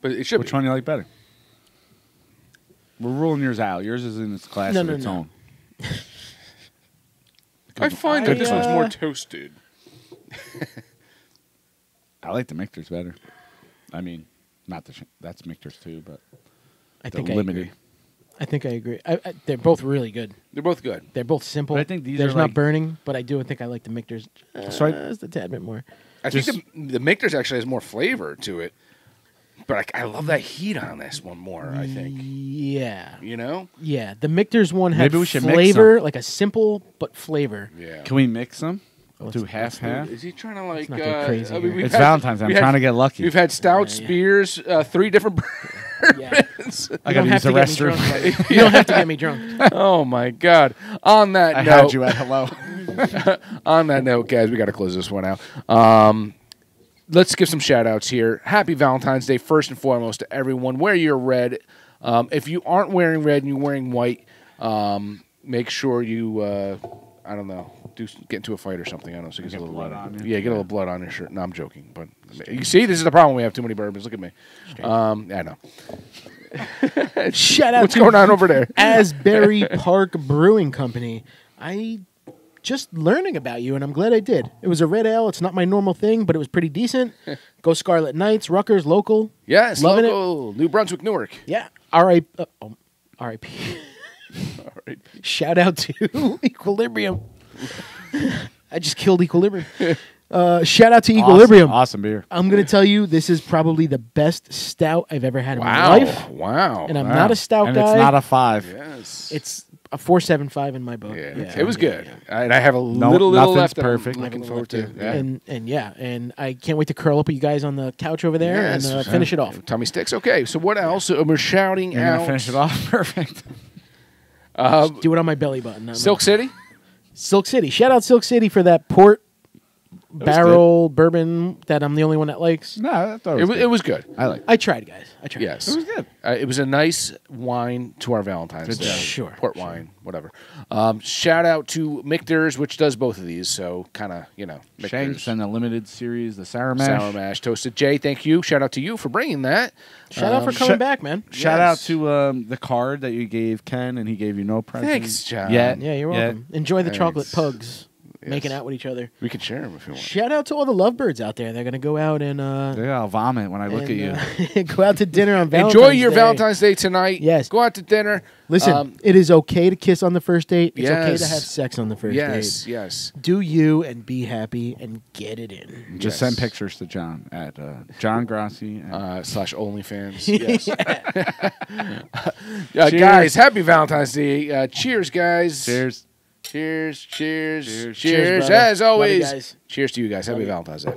But it should Which be. one do you like better? We're ruling yours out. Yours is in its class No, of no, its no. own. I find that this one's more I- toasted. I like the Michter's better. I mean, not the... That's Michter's too, but... I the think I limited. agree. I think I agree. They're both really good. They're both good. They're both simple. But I think these There's are not like- burning, but I do think I like the Michter's So I- just a tad bit more. I think the Michter's actually has more flavor to it. But I love that heat on this one more, I think. Yeah. You know? Yeah. The Michter's one had Maybe we should mix flavor, like a simple but flavor. Yeah. Can we mix them? Let's- Do half-half? Is he trying to like... not get crazy I mean, here. we've It's had- Valentine's. I'm we had- trying to get lucky. We've had stout, Yeah. spears, 3 different Yeah. bourbons. I You got to don't use have the to get me drunk, restroom. buddy. You don't have to get me drunk. Oh, my God. On that I note... had you at hello. On that note, guys, we got to close this one out. Let's give some shout-outs here. Happy Valentine's Day, first and foremost, to everyone. Wear your red. If you aren't wearing red and you're wearing white, make sure you, I don't know, get into a fight or something. I don't know, so it gets a Get little blood red. on you. Yeah, get a little blood on your shirt. No, I'm joking. But you see, this is the problem. We have too many bourbons. Look at me. I know. Shout out What's to going on over there? Asbury Park Brewing Company. I just learning about you, and I'm glad I did. It was a red ale. It's not my normal thing, but it was pretty decent. Go Scarlet Knights, Rutgers, local. Yes, Loving local, New Brunswick, Newark. Yeah. R.I.P. R.I.P. All right. Shout out to Equilibrium. I just killed Equilibrium. Shout out to Equilibrium. Awesome beer. I'm going to tell you, this is probably the best stout I've ever had in Wow. my life. Wow. And I'm not a stout And guy. it's not a 5. Yes. It's a 4.75 in my book. Yeah, it was good. And I have a No- little nothing's left. that I'm perfect. looking forward to. Yeah. And I can't wait to curl up with you guys on the couch over there Yes. and finish it off. Tummy sticks. Okay, so what else? We're shouting You're out. going to finish it off? Perfect. Do it on my belly button. not Silk my- City. Silk City. Shout out Silk City for that port barrel bourbon that I'm the only one that likes. No, I thought It was good. I like. I tried, guys. I tried. Yes, It was good. It was a nice wine to our Valentine's Good Day. job. Sure, Port wine, whatever. Shout out to Michter's, which does both of these. So kind of, Shenks Michter's. and the limited series, the sour mash. Sour mash toasted. Jay, thank you. Shout out to you for bringing that. Shout out for coming back, man. Shout out Yes. to the card that you gave Ken, and he gave you no present. Thanks, John. Yeah, Yeah, you're welcome. Enjoy the Thanks. chocolate pugs Yes. making out with each other. We can share them if you want. Shout out to all the lovebirds out there. They're gonna go out and Yeah, I'll vomit when I look at you. go out to dinner on Valentine's Enjoy your Day. Valentine's Day tonight. Yes. Go out to dinner. Listen, it is okay to kiss on the first date. It's okay to Yes. have sex on the first Yes, date. yes. Do you and be happy and get it in. Just Yes. send pictures to John at John Grassi. And / OnlyFans. Yes. Cheers. Guys, happy Valentine's Day. Cheers, guys. cheers. Cheers, cheers, cheers. Cheers. Cheers, brother. As Love you always. guys. Cheers to you guys. Happy you. Valentine's Day.